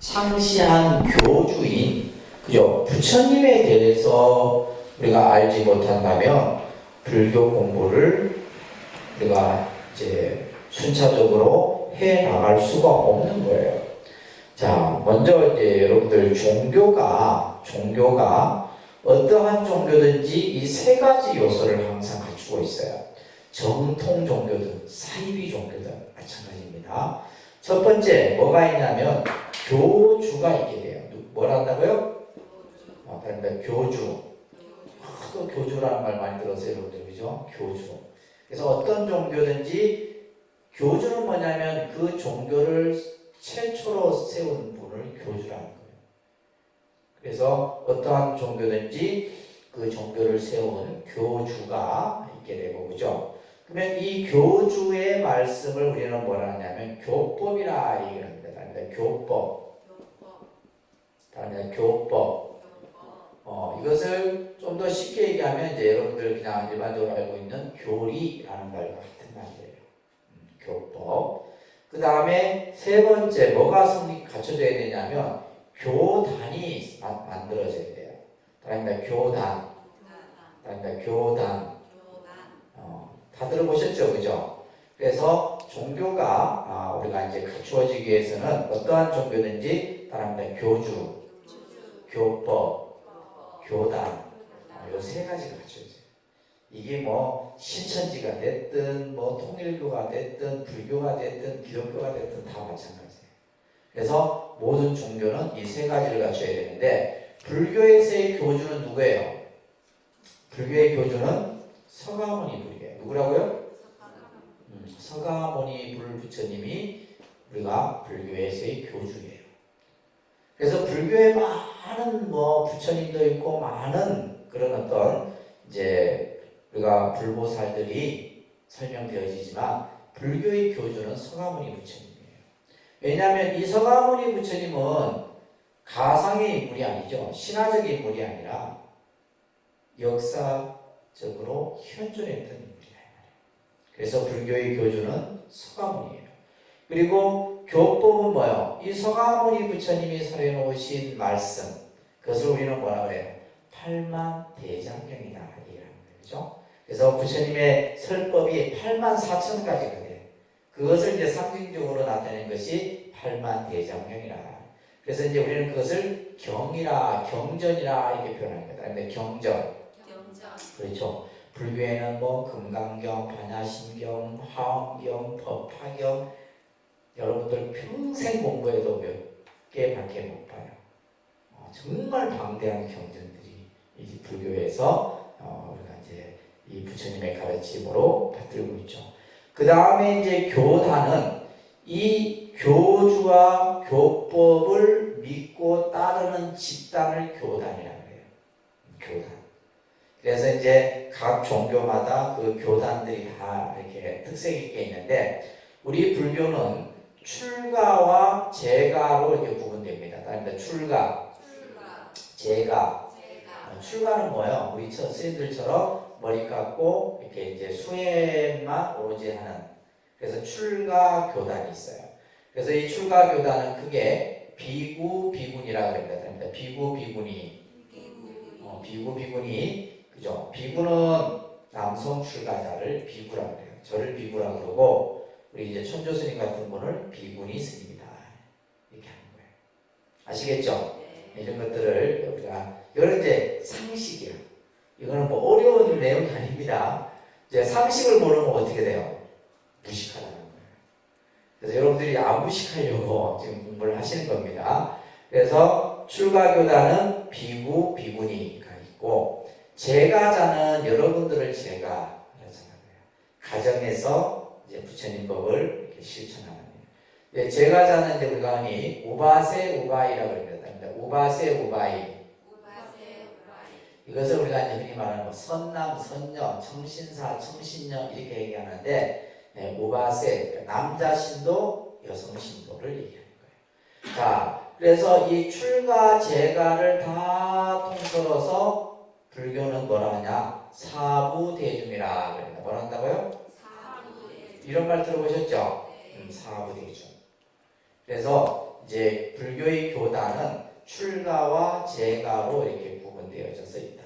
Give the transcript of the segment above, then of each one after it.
상시한 교주인 그죠? 부처님에 대해서 우리가 알지 못한다면 불교 공부를 우리가 이제 순차적으로 해 나갈 수가 없는 거예요. 자, 먼저 이제 여러분들 종교가 어떠한 종교든지 이 세 가지 요소를 항상 갖추고 있어요. 정통 종교든 사이비 종교든 마찬가지입니다. 첫 번째 뭐가 있냐면 교주가 있게 돼요. 뭘 한다고요? 교주. 또 교주라는 말 많이 들었어요, 여러분들. 그죠? 교주. 그래서 어떤 종교든지 교주는 뭐냐면 그 종교를 최초로 세운 분을 교주라는 거예요. 그래서 어떠한 종교든지 그 종교를 세운 교주가 있게 되고, 그죠? 그러면 이 교주의 말씀을 우리는 뭐라 하냐면 교법이라 얘기를 합니다. 교법. 다음에 교법. 이것을 좀 더 쉽게 얘기하면 이제 여러분들 그냥 일반적으로 알고 있는 교리라는 말과 같은 말이에요. 교법. 그 다음에 세 번째 뭐가 갖춰져야 되냐면 교단이 만들어져야 돼요. 다음에 교단. 다 들어보셨죠, 그죠? 그래서 종교가 우리가 이제 갖추어지기 위해서는 어떠한 종교든지 다음에 교주, 교법, 교단 요 세 가지가 갖춰져요. 이게 뭐 신천지가 됐든 뭐 통일교가 됐든 불교가 됐든 기독교가 됐든 다 마찬가지예요. 그래서 모든 종교는 이 세 가지를 갖춰야 되는데 불교에서의 교주는 누구예요? 불교의 교주는 서가모니 불이에요. 누구라고요? 서가모니 불 부처님이 우리가 불교에서의 교주예요. 그래서 불교에 많은 뭐 부처님도 있고 많은 그런 어떤 이제 우리가 불보살들이 설명되어지지만 불교의 교주는 서가모니 부처님이에요. 왜냐하면 이 서가모니 부처님은 가상의 인물이 아니죠. 신화적 인물이 아니라 역사적으로 현존했던 인물이다. 그래서 불교의 교주는 서가모니예요. 그리고 교법은 뭐예요? 이 서가모니 부처님이 설해놓으신 말씀, 그것을 우리는 뭐라 그래요? 팔만대장경이다 얘기를 합니다. 그죠? 그래서 부처님의 설법이 84,000가지가 돼요. 그것을 이제 상징적으로 나타낸 것이 팔만대장경이라. 그래서 이제 우리는 그것을 경이라, 경전이라 이렇게 표현합니다. 근데 경전. 그렇죠. 불교에는 뭐 금강경, 반야심경, 화엄경, 법화경 여러분들 평생 공부해도 몇 개밖에 못 봐요. 정말 방대한 경전들이 이 불교에서 우리가 이제 이 부처님의 가르침으로 받들고 있죠. 그 다음에 이제 교단은 이 교주와 교법을 믿고 따르는 집단을 교단이라고 해요. 교단. 그래서 이제 각 종교마다 그 교단들이 다 이렇게 특색 있게 있는데 우리 불교는 출가와 재가로 이렇게 구분됩니다. 다음에 출가, 재가. 출가는 뭐예요? 우리 스님들처럼 머리 감고 이렇게 이제 수행만 오로지 하는. 그래서 출가 교단이 있어요. 그래서 이 출가 교단은 크게 비구 비군이라고 합니다. 비구 비군이, 그죠? 비구는 남성 출가자를 비구라고 해요. 저를 비구라고 그러고 우리 이제 천조 스님 같은 분을 비구니 스님이다 이렇게 하는 거예요. 아시겠죠? 이런 것들을 우리가 이건 이제 상식이야. 이거는 뭐 어려운 내용이 아닙니다. 이제 상식을 모르면 어떻게 돼요? 무식하다는 거예요. 그래서 여러분들이 안 무식하려고 지금 공부를 하시는 겁니다. 그래서 출가교단은 비구 비구니가 있고 제가자는 여러분들을 제가 가정에서 이제 부처님 법을 이렇게 실천하는 거예요. 제가자는 이제 우리가 흔히 우바세 우바이라고 합니다. 우바세 우바이. 이것을 우리가 이제 흔히 말하는 선남, 선녀, 청신사, 청신녀 이렇게 얘기하는데 우바세 남자 신도, 여성 신도를 얘기하는 거예요. 자, 그래서 이 출가, 재가를 다 통틀어서 불교는 뭐라 하냐? 사부대중이라 그럽니다. 뭐라 한다고요? 사부대중. 이런 말 들어보셨죠? 사부대중. 그래서 이제 불교의 교단은 출가와 재가로 이렇게 구분되어져 있다.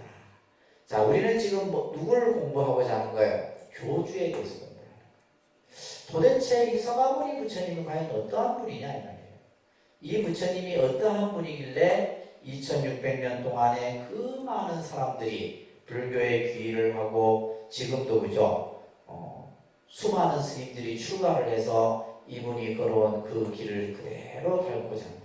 자, 우리는 지금 누구를 공부하고자 하는 거예요? 교주에 대해서 공부하는 거예요. 도대체 이 서가모니 부처님은 과연 어떠한 분이냐 이 말이에요. 이 부처님이 어떠한 분이길래 2600년 동안에 그 많은 사람들이 불교에 귀의를 하고 지금도 그죠? 수많은 스님들이 출가를 해서 이분이 걸어온 그 길을 그대로 닮고자 한다.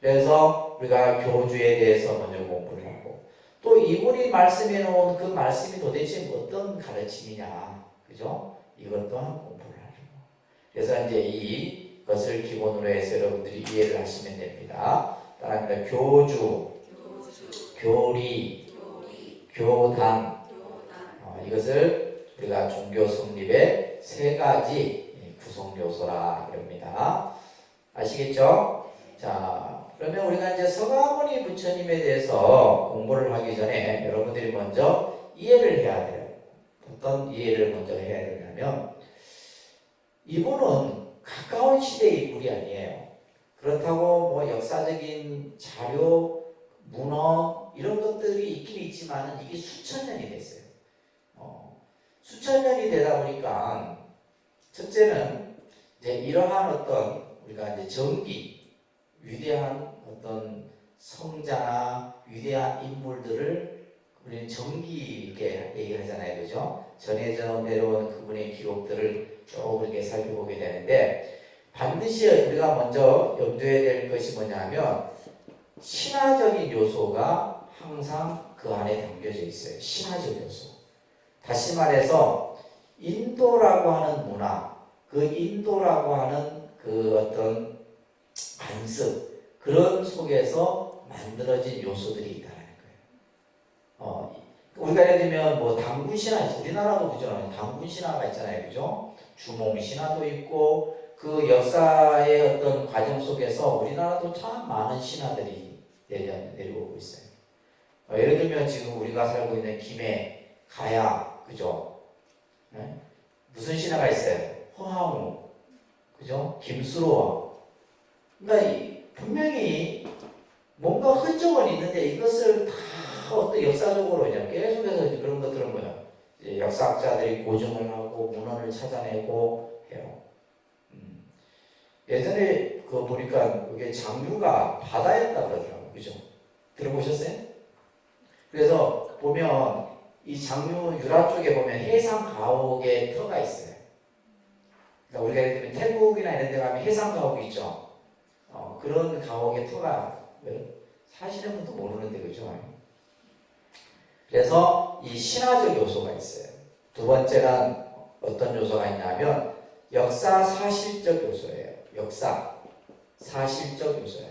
그래서 우리가 교주에 대해서 먼저 공부를 하고 또 이분이 말씀해 놓은 그 말씀이 도대체 어떤 가르침이냐, 그죠? 이것 또한 공부를 하고. 그래서 이제 이것을 기본으로 해서 여러분들이 이해를 하시면 됩니다. 따라합니다. 교주, 교리, 교단. 이것을 우리가 종교 성립의 세 가지 구성 요소라 그럽니다. 아시겠죠? 자, 그러면 우리가 이제 서가모니 부처님에 대해서 공부를 하기 전에 여러분들이 먼저 이해를 해야 돼요. 어떤 이해를 먼저 해야 되냐면 이분은 가까운 시대의 인물이 아니에요. 그렇다고 뭐 역사적인 자료, 문헌 이런 것들이 있긴 있지만 이게 수천 년이 됐어요. 수천 년이 되다 보니까 첫째는 이제 이러한 어떤 우리가 이제 정기 위대한 어떤 성자나 위대한 인물들을 우리는 정기 있게 얘기하잖아요, 그죠? 전해져 내려온 그분의 기록들을 쭉 이렇게 살펴보게 되는데 반드시 우리가 먼저 염두에 될 것이 뭐냐면 신화적인 요소가 항상 그 안에 담겨져 있어요. 신화적 요소. 다시 말해서 인도라고 하는 문화, 그 인도라고 하는 그 어떤 관습, 그런 속에서 만들어진 요소들이 있다는 거예요. 우리가 예를 들면 뭐 당군 신화, 우리나라도 그죠? 당군 신화가 있잖아요, 그죠? 주몽 신화도 있고 그 역사의 어떤 과정 속에서 우리나라도 참 많은 신화들이 내려오고 있어요. 예를 들면 지금 우리가 살고 있는 김해, 가야, 그죠? 네? 무슨 신화가 있어요? 허황우, 그죠? 김수로와. 그러니까 분명히 뭔가 흔적은 있는데 이것을 다 어떤 역사적으로 이제 계속해서 그런 것들은 뭐야? 이제 역사학자들이 고증을 하고 문헌을 찾아내고 해요. 예전에 그 보니까 그게 장류가 바다였다 그러더라고요. 그죠? 들어보셨어요? 그래서 보면 이 장류 유라 쪽에 보면 해상 가옥의 터가 있어요. 그러니까 우리가 예를 들면 태국이나 이런 데 가면 해상 가옥이 있죠. 그런 가옥의 터가 사실은 분도 모르는데 그죠? 그래서 이 신화적 요소가 있어요. 두 번째는 어떤 요소가 있냐면 역사 사실적 요소예요. 역사 사실적 요소예요.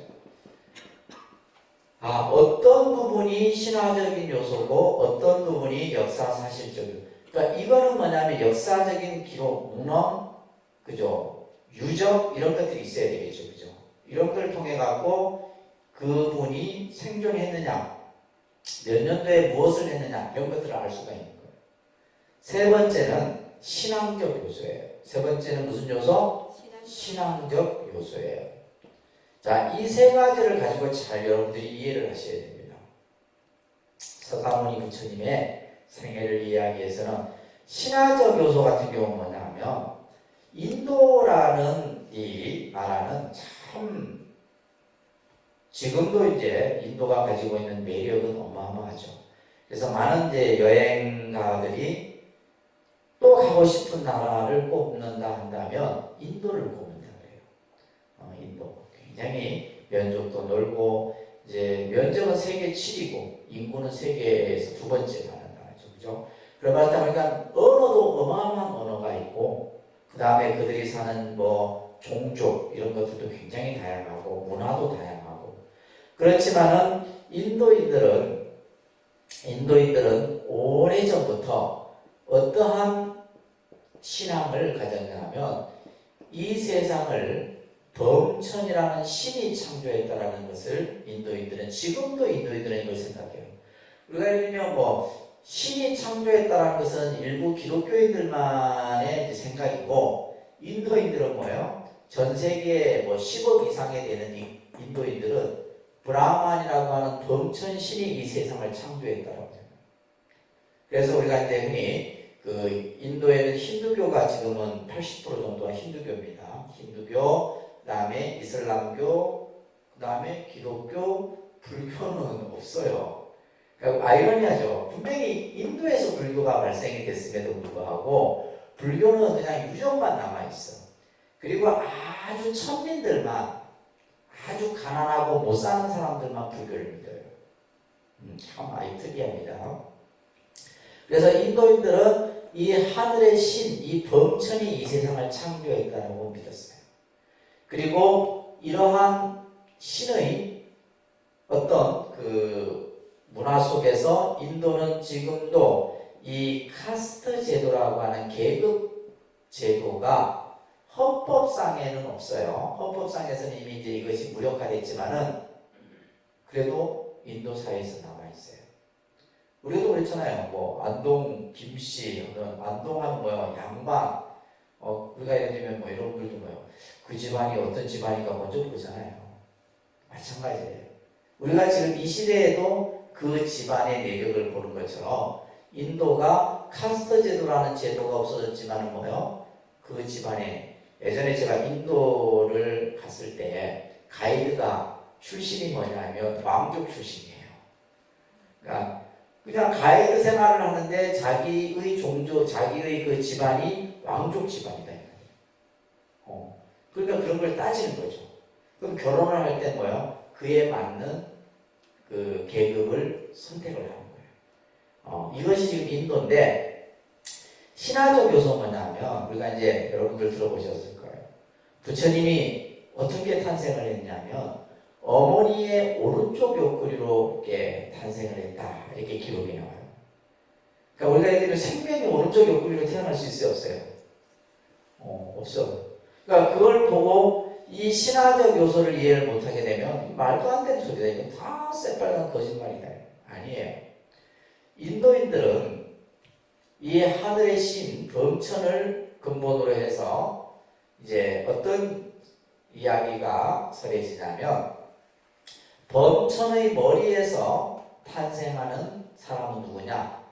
어떤 부분이 신화적인 요소고 어떤 부분이 역사 사실적 요소. 그러니까 이거는 뭐냐면 역사적인 기록, 문헌, 그죠? 유적 이런 것들이 있어야 되겠죠, 그죠? 이런 걸 통해 갖고 그분이 생존했느냐, 몇 년도에 무엇을 했느냐 이런 것들을 알 수가 있는 거예요. 세 번째는 신앙적 요소예요. 세 번째는 무슨 요소? 신앙적 요소예요. 자, 이 세 가지를 가지고 잘 여러분들이 이해를 하셔야 됩니다. 서가모니 부처님의 생애를 이해하기 위해서는 신화적 요소 같은 경우는 뭐냐면 인도라는 이 나라는 참 지금도 이제 인도가 가지고 있는 매력은 어마어마하죠. 그래서 많은 이제 여행가들이 또 가고 싶은 나라를 꼽는다 한다면 인도를 꼽는다 그래요. 인도 굉장히 면적도 넓고 이제 면적은 세계 7위고 인구는 세계에서 두 번째 많은 나라죠, 그죠? 그러다 보니까 언어도 어마어마한 언어가 있고 그 다음에 그들이 사는 뭐 종족 이런 것들도 굉장히 다양하고 문화도 다양하고 그렇지만은 인도인들은 오래전부터 어떠한 신앙을 가졌냐면 이 세상을 범천이라는 신이 창조했다라는 것을 인도인들은 지금도 인도인들은 이걸 생각해요. 우리가 예를 들면 뭐 신이 창조했다라는 것은 일부 기독교인들만의 생각이고 인도인들은 뭐예요? 전 세계에 뭐 10억 이상이 되는 인도인들은 브라만이라고 하는 범천 신이 이 세상을 창조했다라고 합니다. 그래서 우리가 이제 흔히 그 인도에는 힌두교가 지금은 80% 정도가 힌두교입니다. 힌두교, 그다음에 이슬람교, 그다음에 기독교, 불교는 없어요. 그러니까 아이러니하죠. 분명히 인도에서 불교가 발생이 됐음에도 불구하고 불교는 그냥 유적만 남아있어. 그리고 아주 천민들만, 아주 가난하고 못 사는 사람들만 불교를 믿어요. 참 아주 특이합니다. 그래서 인도인들은 이 하늘의 신, 이 범천이 이 세상을 창조했다고 믿었어요. 그리고 이러한 신의 어떤 그 문화 속에서 인도는 지금도 이 카스트 제도라고 하는 계급 제도가 헌법상에는 없어요. 헌법상에서는 이미 이제 이것이 무력화됐지만은 그래도 인도 사회에서 남아있어요. 우리도 그렇잖아요. 뭐 안동 김씨, 안동하면 뭐요? 양반. 우리가 예를 들면 뭐 여러분들도 뭐요? 그 집안이 어떤 집안인가 먼저 보잖아요. 마찬가지예요. 우리가 지금 이 시대에도 그 집안의 내력을 보는 것처럼 인도가 카스트 제도라는 제도가 없어졌지만 뭐요? 그 집안에 예전에 제가 인도를 갔을 때 가이드가 출신이 뭐냐면 왕족 출신이에요. 그러니까 그냥 가이드 생활을 하는데 자기의 종족, 자기의 그 집안이 왕족 집안이다. 그러니까 그런 걸 따지는 거죠. 그럼 결혼을 할 때 뭐요? 그에 맞는 그 계급을 선택을 하는 거예요. 이것이 지금 인도인데 신화적 요소가 뭐냐면 우리가 이제 여러분들 들어보셨을 거예요. 부처님이 어떻게 탄생을 했냐면 어머니의 오른쪽 옆구리로 이렇게 탄생을 했다 이렇게 기록이 나와요. 그러니까 우리가 예를 들면 생명이 오른쪽 옆구리로 태어날 수 있어요, 없어요? 없어. 그러니까 그걸 보고 이 신화적 요소를 이해를 못하게 되면 말도 안 되는 소리다. 이거 다 새빨간 거짓말이다. 아니에요. 인도인들은 이 하늘의 신 범천을 근본으로 해서 이제 어떤 이야기가 설해지냐면 범천의 머리에서 탄생하는 사람은 누구냐?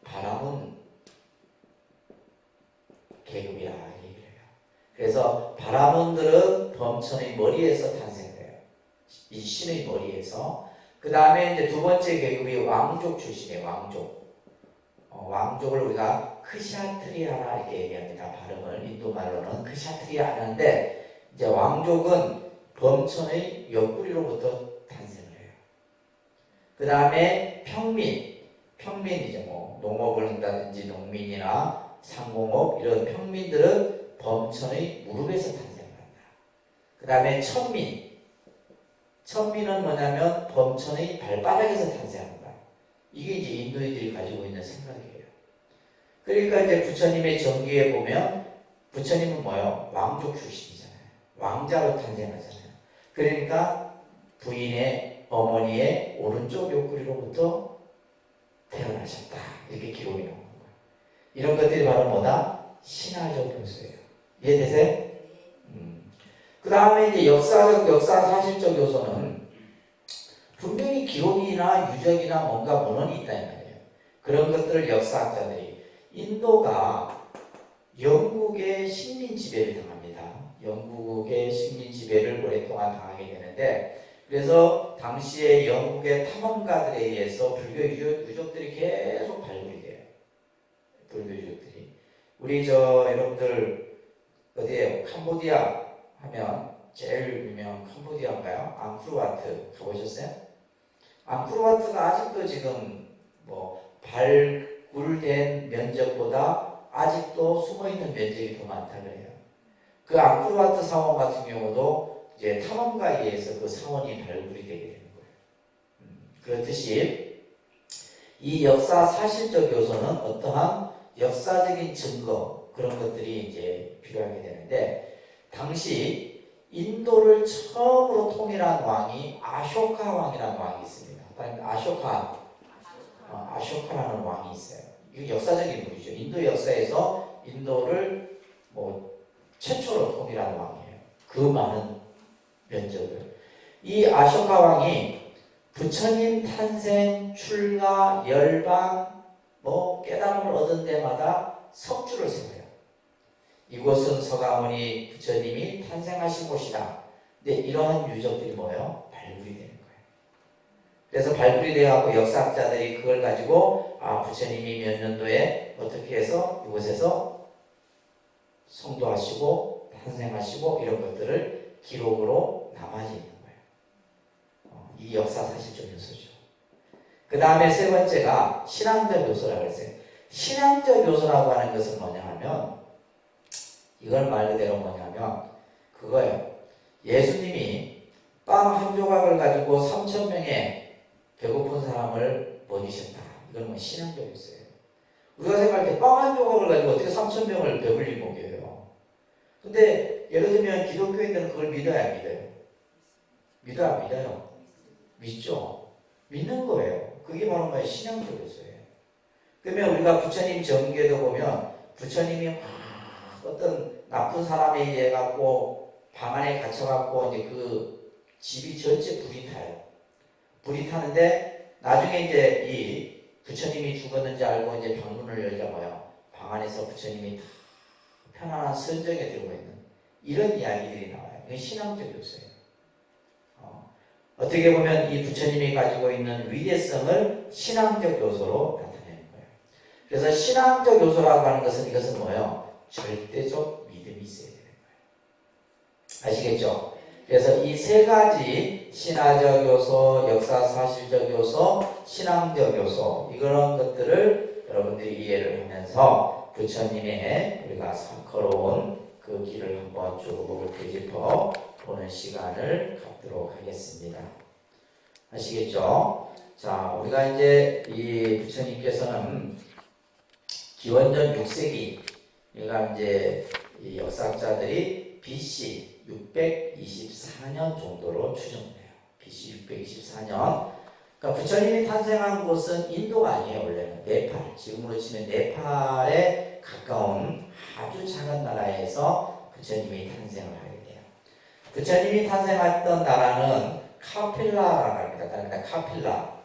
바람은 계급이라 얘기를 해요. 그래서 바람원들은 범천의 머리에서 탄생돼요. 이 신의 머리에서. 그 다음에 이제 두 번째 계급이 왕족 출신이에요. 왕족. 왕족을 우리가 크샤트리아라 이렇게 얘기합니다. 발음을 인도말로는 크샤트리아 하는데 이제 왕족은 범천의 옆구리로부터 탄생을 해요. 그 다음에 평민 이제 뭐 농업을 한다든지 농민이나 상공업 이런 평민들은 범천의 무릎에서 탄생을 한다. 그 다음에 천민은 뭐냐면 범천의 발바닥에서 탄생한다. 이게 이제 인도인들이 가지고 있는 생각이에요. 그러니까 이제 부처님의 정기에 보면 부처님은 뭐예요? 왕족 출신이잖아요. 왕자로 탄생하잖아요. 그러니까 부인의 어머니의 오른쪽 옆구리로부터 태어나셨다. 이렇게 기록이 나오는 거예요. 이런 것들이 바로 뭐다? 신화적 요소예요. 이해되세요? 그 다음에 이제 역사 사실적 요소는 분명히 기록이나 유적이나 뭔가 문헌이 있다 이 말이에요. 그런 것들을 역사학자들이 인도가 영국의 식민 지배를 당합니다. 영국의 식민 지배를 오랫동안 당하게 되는데 그래서 당시에 영국의 탐험가들에 의해서 불교 유적들이 계속 발굴이 돼요. 불교 유적들이. 우리 여러분들 어디에요? 캄보디아 하면 제일 유명한 캄보디아인가요? 앙코르와트 가보셨어요? 앙코르와트가 아직도 지금 뭐 발굴된 면적보다 아직도 숨어있는 면적이 더 많다 그래요. 그 앙코르와트 사원 같은 경우도 이제 탐험가에 의해서 그 사원이 발굴이 되게 되는 거예요. 그렇듯이 이 역사 사실적 요소는 어떠한 역사적인 증거 그런 것들이 이제 필요하게 되는데 당시 인도를 처음으로 통일한 왕이 아쇼카 왕이라는 왕이 있습니다. 아쇼카라는 왕이 있어요. 이거 역사적인 분이죠. 인도 역사에서 인도를 뭐 최초로 통일한 왕이에요. 그 많은 면적을. 이 아쇼카 왕이 부처님 탄생, 출가, 열방, 깨달음을 얻은 데마다 석주를 세워요. 이곳은 서가모니 부처님이 탄생하신 곳이다. 근데 이러한 유적들이 뭐예요? 발굴이 되는 거예요. 그래서 발굴이 되어갖고 역사학자들이 그걸 가지고 부처님이 몇 년도에 어떻게 해서 이곳에서 성도하시고 탄생하시고 이런 것들을 기록으로 남아져 있는 거예요. 이 역사사실적 요소죠. 그 다음에 세 번째가 신앙적 요소라고 했어요. 신앙적 요소라고 하는 것은 뭐냐 하면 이걸 말 그대로 뭐냐면 그거예요. 예수님이 빵 한 조각을 가지고 3,000명의 배고픈 사람을 먹이셨다. 이건 뭐 신앙적 요소예요. 우리가 생각할 때 빵 한 조각을 가지고 어떻게 3,000명을 배불리 먹여요. 근데 예를 들면 기독교인들은 그걸 믿어야 안 믿어요? 믿어야 안 믿어요? 믿죠. 믿는 거예요. 그게 바로 뭐예요? 신앙적 요소예요. 그러면 우리가 부처님 정계도 보면 부처님이 막 어떤 나쁜 사람에 의해 갖고 방 안에 갇혀갖고 이제 그 집이 전체 불이 타요. 불이 타는데 나중에 이제 이 부처님이 죽었는지 알고 이제 방문을 열자 뭐예요? 방 안에서 부처님이 다 편안한 선정에 들고 있는 이런 이야기들이 나와요. 이건 신앙적 요소예요. 어떻게 보면 이 부처님이 가지고 있는 위대성을 신앙적 요소로 나타내는 거예요. 그래서 신앙적 요소라고 하는 것은 이것은 뭐예요? 절대적 믿음이 있어야 되는 거예요. 아시겠죠? 그래서 이 세 가지 신화적 요소, 역사사실적 요소, 신앙적 요소 이런 것들을 여러분들이 이해를 하면서 부처님의 우리가 걸어온 그 길을 한번 쭉 되짚어 보는 시간을 갖도록 하겠습니다. 아시겠죠? 자, 우리가 이제 이 부처님께서는 기원전 6세기, 그러니까 이제 이 역사학자들이 BC 624년 정도로 추정돼요. BC 624년. 그러니까 부처님이 탄생한 곳은 인도가 아니에요. 원래는 네팔, 지금으로 치면 네팔에 가까운 아주 작은 나라에서 부처님이 탄생을 하게 돼요. 부처님이 탄생했던 나라는 카필라라고 합니다. 카필라.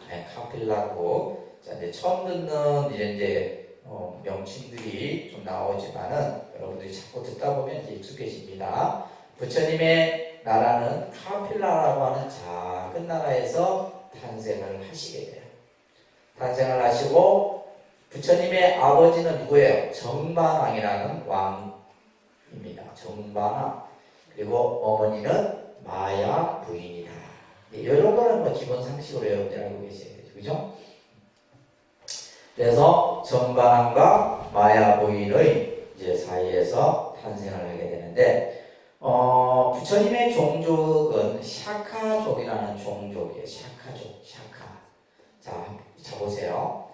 네, 카필라고. 자, 이제 처음 듣는 이제 명칭들이 좀 나오지만은 여러분들이 자꾸 듣다 보면 이제 익숙해집니다. 부처님의 나라는 카필라라고 하는 작은 나라에서 탄생을 하시게 돼요. 탄생을 하시고 부처님의 아버지는 누구예요? 정반왕이라는 왕입니다. 정반왕. 그리고 어머니는 마야 부인이다. 이런 거는 뭐 기본 상식으로 여러분들 알고 계셔야 되죠. 그죠? 그래서 정반왕과 마야 부인의 이제 사이에서 탄생을 하게 되는데, 부처님의 종족은 샤카족이라는 종족이에요. 샤카족, 샤카. 자 보세요.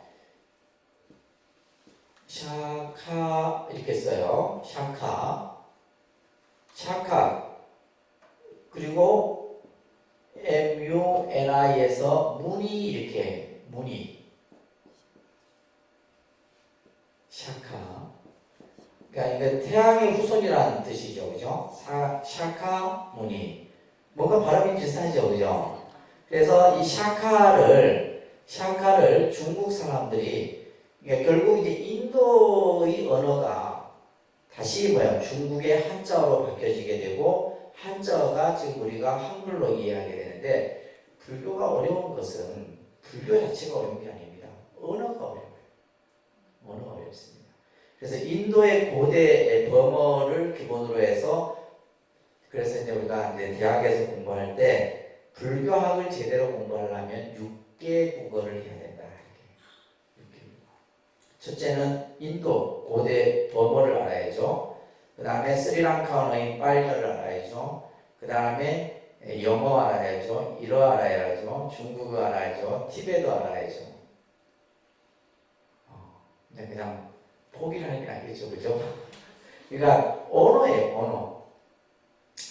샤카 이렇게 써요. 샤카. 그리고 MUNI에서 무니 이렇게 무니. 샤카. 그러니까 이거 태양의 후손이라는 뜻이죠, 그죠? 샤카 무니. 뭔가 발음이 비슷하죠, 그죠? 그래서 이 샤카를 중국 사람들이 그러니까 결국 이제 인도의 언어가 다시 중국의 한자어로 바뀌어지게 되고 한자어가 지금 우리가 한글로 이해하게 되는데 불교가 어려운 것은 불교 자체가 어려운 게 아닙니다. 언어가 어려워요. 언어가 어렵습니다. 그래서 인도의 고대 범어를 기본으로 해서 그래서 이제 우리가 이제 대학에서 공부할 때 불교학을 제대로 공부하려면 6개 국어를 해야 된다. 첫째는 인도 고대 범어를 알아야죠. 그 다음에 스리랑카 언어인 빨려를 알아야죠. 그 다음에 영어 알아야죠. 일어 알아야죠. 중국어 알아야죠. 티베도 알아야죠. 그냥 포기를 하는 게 아니겠죠. 그죠? 그러니까 언어예요. 언어.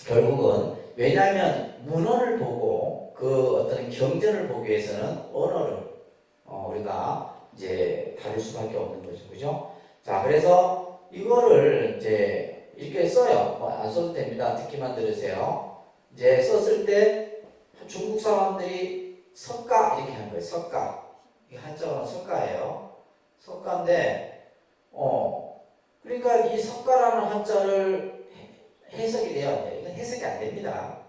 결국은 왜냐하면 문헌을 보고 그 어떤 경전을 보기 위해서는 언어를 우리가 이제 다룰 수밖에 없는 거죠. 그죠? 자, 그래서 이거를 이제 이렇게 써요. 뭐 안 써도 됩니다. 듣기만 들으세요. 이제 썼을 때 중국 사람들이 석가 이렇게 하는 거예요. 석가. 이 한자어는 석가예요. 석가인데 그러니까 이 석가라는 한자를 해석이 돼야 돼요. 이건 해석이 안 됩니다.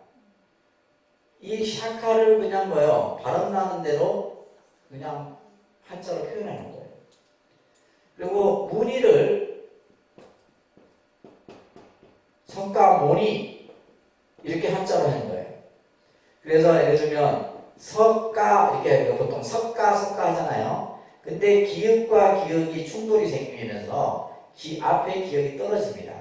이 샤카를 그냥 뭐요? 발음 나는 대로 그냥 한자로 표현하는 거예요. 그리고 무늬를 석가모니 이렇게 한자로 하는 거예요. 그래서 예를 들면 석가 이렇게 보통 석가 하잖아요. 근데 기역과 기역이 충돌이 생기면서 앞에 기역이 떨어집니다.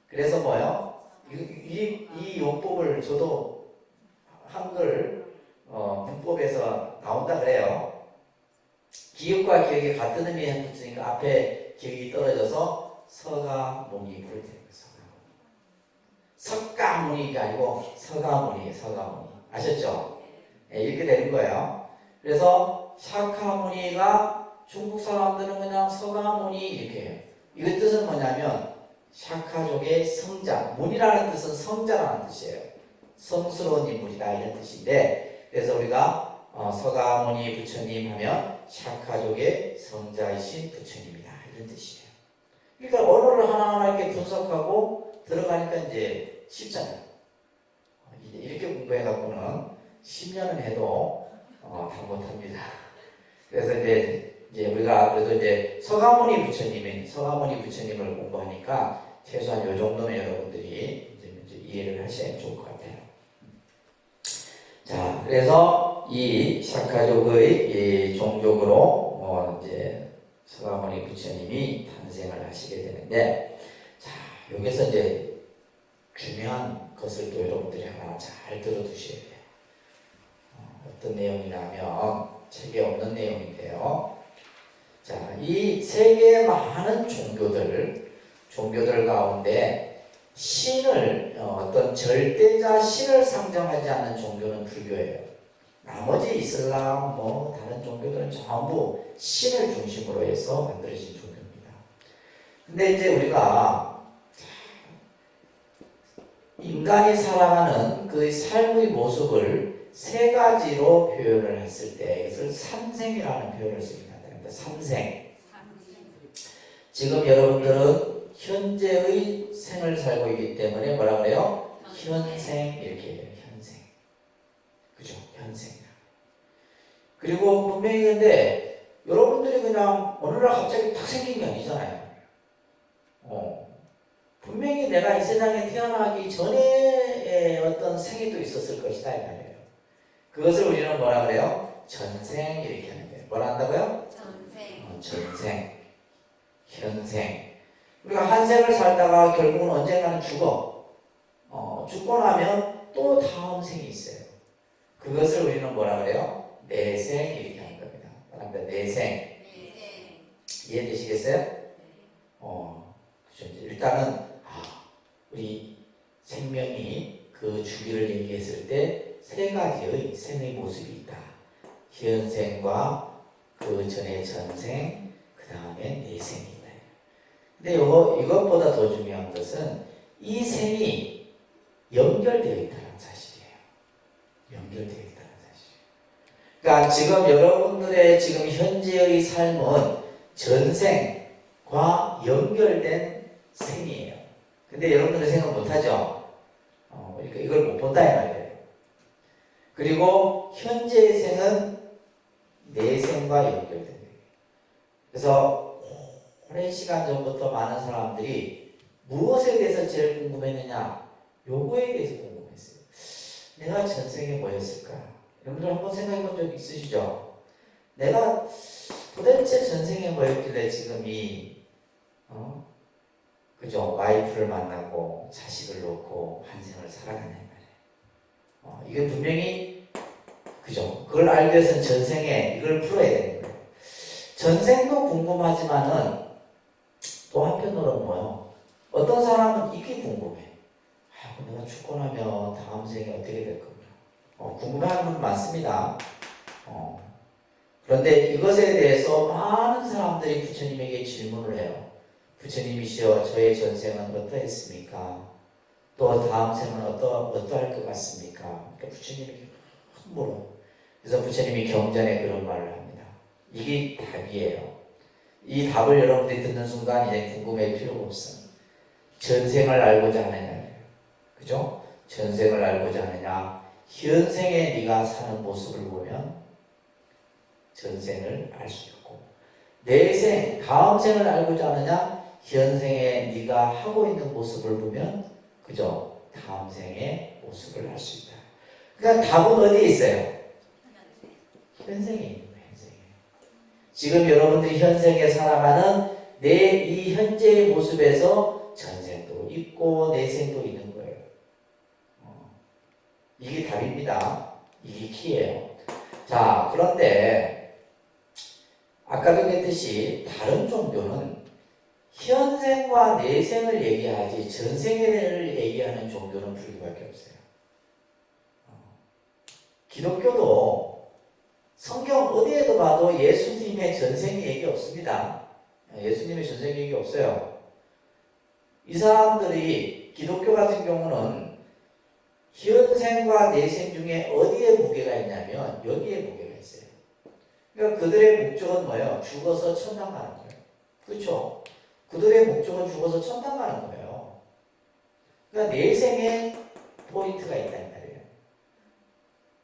그래서 뭐요? 이 용법을 저도 한글 문법에서 나온다 그래요. 기역과 기역이 같은 의미에 붙으니까 앞에 기역이 떨어져서 서가모니 부를 때 석가모니가 아니고 서가모니 아셨죠? 네, 이렇게 되는 거예요. 그래서 샤카모니가 중국 사람들은 그냥 서가모니 이렇게 해요. 이 뜻은 뭐냐면 샤카족의 성자, 문이라는 뜻은 성자라는 뜻이에요. 성스러운 인물이다 이런 뜻인데, 그래서 우리가 서가모니 부처님 하면 샤카족의 성자이신 부처님이다 이런 뜻이에요. 그러니까 언어를 하나하나 이렇게 분석하고 들어가니까 이제 쉽잖아요. 이렇게 공부해갖고는 10년은 해도 다 못합니다. 그래서 이제 우리가 그래도 이제 서가모니 부처님을 공부하니까 최소한 요 정도는 여러분들이 이제 이해를 하셔야 좋을 것 같아요. 자, 그래서 이 샤카족의 이 종족으로 이제 서가모니 부처님이 탄생을 하시게 되는데, 자, 여기서 이제 중요한 것을 또 여러분들이 하나 잘 들어두셔야 돼요. 어떤 내용이냐면 책에 없는 내용인데요. 자, 이 세계의 많은 종교들 가운데 신을 어떤 절대자 신을 상정하지 않는 종교는 불교예요. 나머지 이슬람 다른 종교들은 전부 신을 중심으로 해서 만들어진 종교입니다. 근데 이제 우리가 인간이 살아가는 그 삶의 모습을 세 가지로 표현을 했을 때 이것을 삼생이라는 표현을 씁니다. 삼생. 지금 여러분들은 현재의 생을 살고 있기 때문에 뭐라 그래요? 현생 이렇게 해요. 현생. 그죠? 현생. 그리고 분명히 근데 여러분들이 그냥 어느 날 갑자기 탁 생긴 게 아니잖아요. 분명히 내가 이 세상에 태어나기 전에 어떤 생이 또 있었을 것이다 이 말이에요. 그것을 우리는 뭐라 그래요? 전생 이렇게 하는 거예요. 뭐라 한다고요? 전생. 현생. 우리가 한 생을 살다가 결국은 언젠가는 죽어. 죽고 나면 또 다음 생이 있어요. 그것을 우리는 뭐라 그래요? 내생 이렇게 하는 겁니다. 그러니까 내생. 이해되시겠어요? 그렇죠. 일단은 우리 생명이 그 주기를 얘기했을 때 세 가지의 생의 모습이 있다. 현생과 그 전에 전생, 그 다음에 내생이 있다. 근데 이것보다 더 중요한 것은 이 생이 연결되어 있다는 사실이에요. 연결되어 있다는 사실. 그러니까 지금 여러분들의 지금 현재의 삶은 전생과 연결된 생이에요. 근데 여러분들은 생각 못하죠? 그러니까 이걸 못 본다 이 말이에요. 그리고 현재의 생은 내생과 연결된 거예요. 그래서 오랜 시간 전부터 많은 사람들이 무엇에 대해서 제일 궁금했느냐? 요거에 대해서 궁금했어요. 내가 전생에 뭐였을까? 여러분들 한번 생각해 본 적 있으시죠? 내가 도대체 전생에 뭐였길래 지금 그죠? 와이프를 만나고 자식을 놓고 한 생을 살아가는 말이에요. 이게 분명히 그죠? 그걸 알기 위해서는 전생에 이걸 풀어야 되는 거예요. 전생도 궁금하지만은 또 한편으로는 뭐요? 어떤 사람은 이게 궁금해. 내가 죽고 나면 다음 생에 어떻게 될 건가? 궁금해하는 분 많습니다. 그런데 이것에 대해서 많은 사람들이 부처님에게 질문을 해요. 부처님이시여 저의 전생은 어떠했습니까? 또 다음 생은 어떠할 것 같습니까? 그러니까 부처님이 물어. 그래서 부처님이 경전에 그런 말을 합니다. 이게 답이에요. 이 답을 여러분들이 듣는 순간 이제 궁금할 필요가 없어요. 전생을 알고자 하느냐, 그죠? 전생을 알고자 하느냐, 현생에 네가 사는 모습을 보면 전생을 알 수 있고, 내생, 다음 생을 알고자 하느냐, 현생에 네가 하고 있는 모습을 보면, 그죠? 다음 생의 모습을 알 수 있다. 그러니까 답은 어디에 있어요? 현생에 있는 거예요. 현생에. 지금 여러분들이 현생에 살아가는 내 이 현재의 모습에서 전생도 있고 내생도 있는 거예요. 이게 답입니다. 이게 키예요. 자, 그런데 아까도 그랬듯이 다른 종교는 현생과 내생을 얘기하지 전생을 얘기하는 종교는 불교밖에 없어요. 기독교도 성경 어디에도 봐도 예수님의 전생 얘기 없습니다. 예수님의 전생 얘기 없어요. 이 사람들이 기독교 같은 경우는 현생과 내생 중에 어디에 무게가 있냐면 여기에 무게가 있어요. 그러니까 그들의 목적은 뭐예요? 죽어서 천당 가는 거예요. 그렇죠? 그들의 목적은 죽어서 천당 가는 거예요. 그러니까 내생에 포인트가 있다는 말이에요.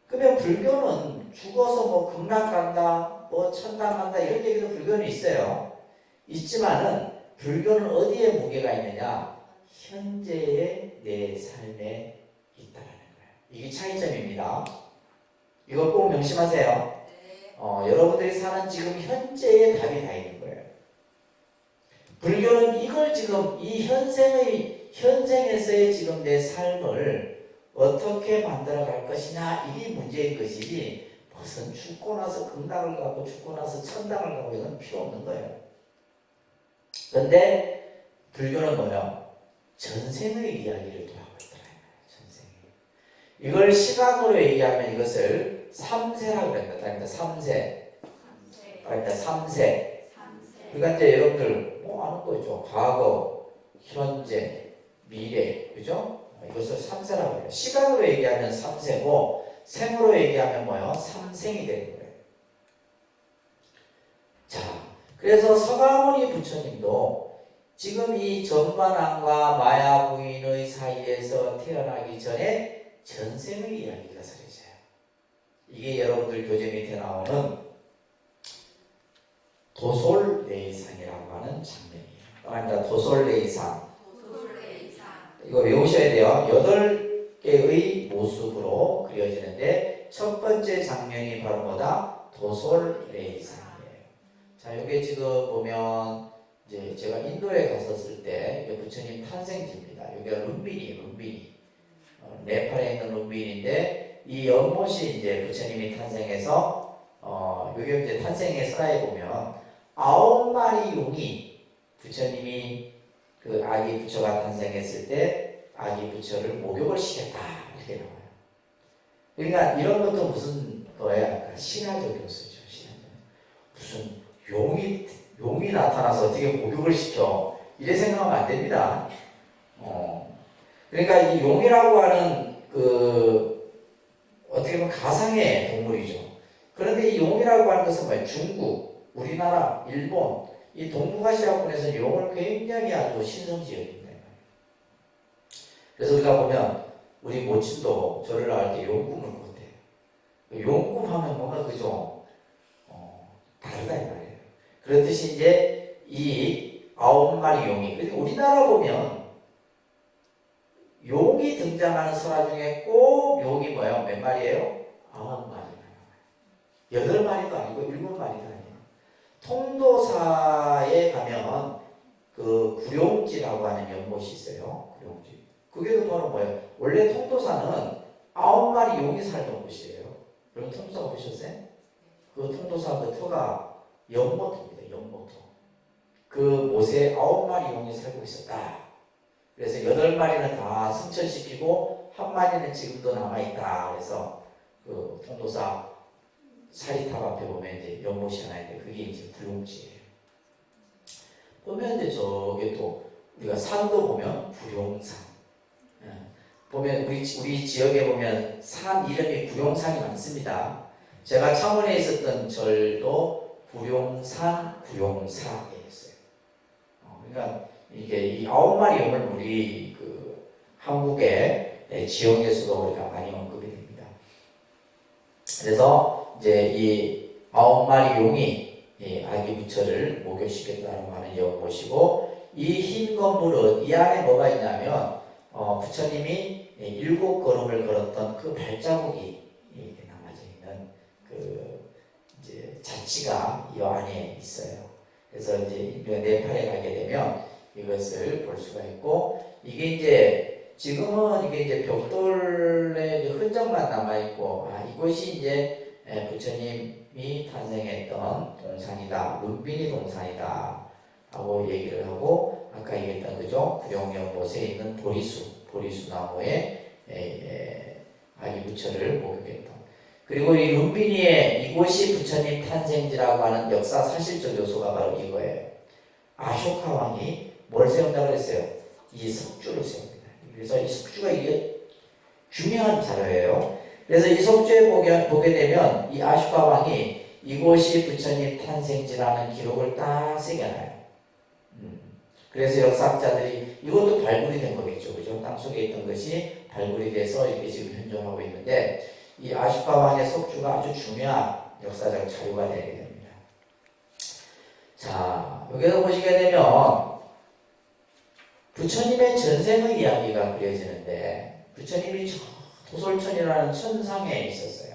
그러면 불교는 죽어서 뭐 극락 간다, 뭐 천당 간다 이런 얘기도 불교는 있어요. 있지만은 불교는 어디에 무게가 있느냐? 현재의 내 삶에 있다라는 거예요. 이게 차이점입니다. 이거 꼭 명심하세요. 여러분들이 사는 지금 현재의 답이 다 있는 거예요. 불교는 이걸 지금 이 현생에서의 지금 내 삶을 어떻게 만들어갈 것이냐 이게 문제인 것이지 무슨 죽고 나서 극락을 가고 죽고 나서 천당을 가고 이건 필요 없는 거예요. 그런데 불교는 뭐예요? 전생의 이야기를 또 하고 있더라고요. 전생의. 이걸 시간으로 얘기하면 이것을 3세라고 그럽니다. 3세. 그러니까 3세. 그러니까 이제 여러분들 뭐 아는 거죠. 과거, 현재, 미래, 그죠? 이것을 3세라고 해요. 시간으로 얘기하면 3세고 생으로 얘기하면 뭐예요? 3생이 되는 거예요. 자, 그래서 서가모니 부처님도 지금 이 전반왕과 마야 부인의 사이에서 태어나기 전에 전생의 이야기가 서려져요. 이게 여러분들 교재 밑에 나오는 도솔레이상이라고 하는 장면이에요. 아닙니다. 도솔레이상. 이거 외우셔야 돼요. 8개의 모습으로 그려지는데 첫 번째 장면이 바로 뭐다? 도솔레이상이에요. 자, 이게 지금 보면 이제 제가 인도에 갔었을 때 이게 부처님 탄생지입니다. 여기가 룸비니. 네팔에 있는 룸비니인데 이 연못이 이제 부처님이 탄생해서 여기 이제 탄생의 설화에 보면 9마리 용이 부처님이 그 아기 부처가 탄생했을 때 아기 부처를 목욕을 시켰다 이렇게 나와요. 그러니까 이런 것도 무슨 거야? 신화적 요소죠. 무슨 용이 나타나서 어떻게 목욕을 시켜 이래 생각하면 안 됩니다. 그러니까 이 용이라고 하는 그 어떻게 보면 가상의 동물이죠. 그런데 이 용이라고 하는 것은 뭐예요? 중국, 우리나라, 일본 이 동북아시아권에서 용을 굉장히 아주 신성시 여깁니다. 그래서 우리가 보면 우리 모친도 절을 나갈 때 용꿈을 꾼대요. 용꿈 하면 뭔가 그죠? 다르다 이 말이에요. 그렇듯이 이제 이 9마리 용이, 근데 우리나라 보면 용이 등장하는 설화 중에 꼭 용이 뭐예요? 몇 마리예요? 9마리. 8마리도 아니고 7마리도 아니에요. 통도사에 가면 그 구룡지라고 하는 연못이 있어요. 구룡지. 그게 바로 뭐예요? 원래 통도사는 9마리 용이 살던 곳이에요. 여러분 통도사 보셨어요? 그 통도사 그 터가 연못입니다. 연못터. 그 못에 9마리 용이 살고 있었다. 그래서 8마리는 다 승천시키고 1마리는 지금도 남아있다. 그래서 그 통도사 사리탑 앞에 보면 이제 연못이 하나 있는데 그게 이제 불공지예요. 보면 이제 저게 또 우리가 산도 보면 구룡산. 예. 보면 우리 지역에 보면 산 이름이 구룡산이 많습니다. 제가 창원에 있었던 절도 구룡산 구룡사에 있어요. 그러니까 이게 이 9마리 용을 우리 그 한국의 지역에서도 우리가 많이 언급이 됩니다. 그래서 이제 이 9마리 용이 아기 부처를 목욕시켰다는 말은 여기 보시고, 이 흰 건물은 이 안에 뭐가 있냐면 부처님이 7걸음을 걸었던 그 발자국이 남아져 있는 그 이제 자취가 이 안에 있어요. 그래서 이제 네팔에 가게 되면 이것을 볼 수가 있고, 이게 이제 지금은 이게 이제 벽돌의 흔적만 남아 있고, 이곳이 이제 부처님이 탄생했던 동산이다, 룸비니 동산이다 하고 얘기를 하고, 아까 얘기했던 그죠? 구룡연못에 있는 보리수 나무에 아기 부처를 목욕했던. 그리고 이 룸비니에 이곳이 부처님 탄생지라고 하는 역사 사실적 요소가 바로 이거예요. 아쇼카 왕이 뭘 세운다고 했어요? 이 석주를 세웁니다. 그래서 이 석주가 이게 중요한 자료예요. 그래서 이 석주에 보게 되면 이 아쇼카 왕이 이곳이 부처님 탄생지라는 기록을 딱 새겨놔요. 그래서 역사학자들이 이것도 발굴이 된 거겠죠, 그죠? 땅속에 있던 것이 발굴이 돼서 이렇게 지금 현존하고 있는데, 이 아쇼카 왕의 석주가 아주 중요한 역사적 자료가 되게 됩니다. 자, 여기서 보시게 되면 부처님의 전생의 이야기가 그려지는데, 부처님이 도솔천이라는 천상에 있었어요.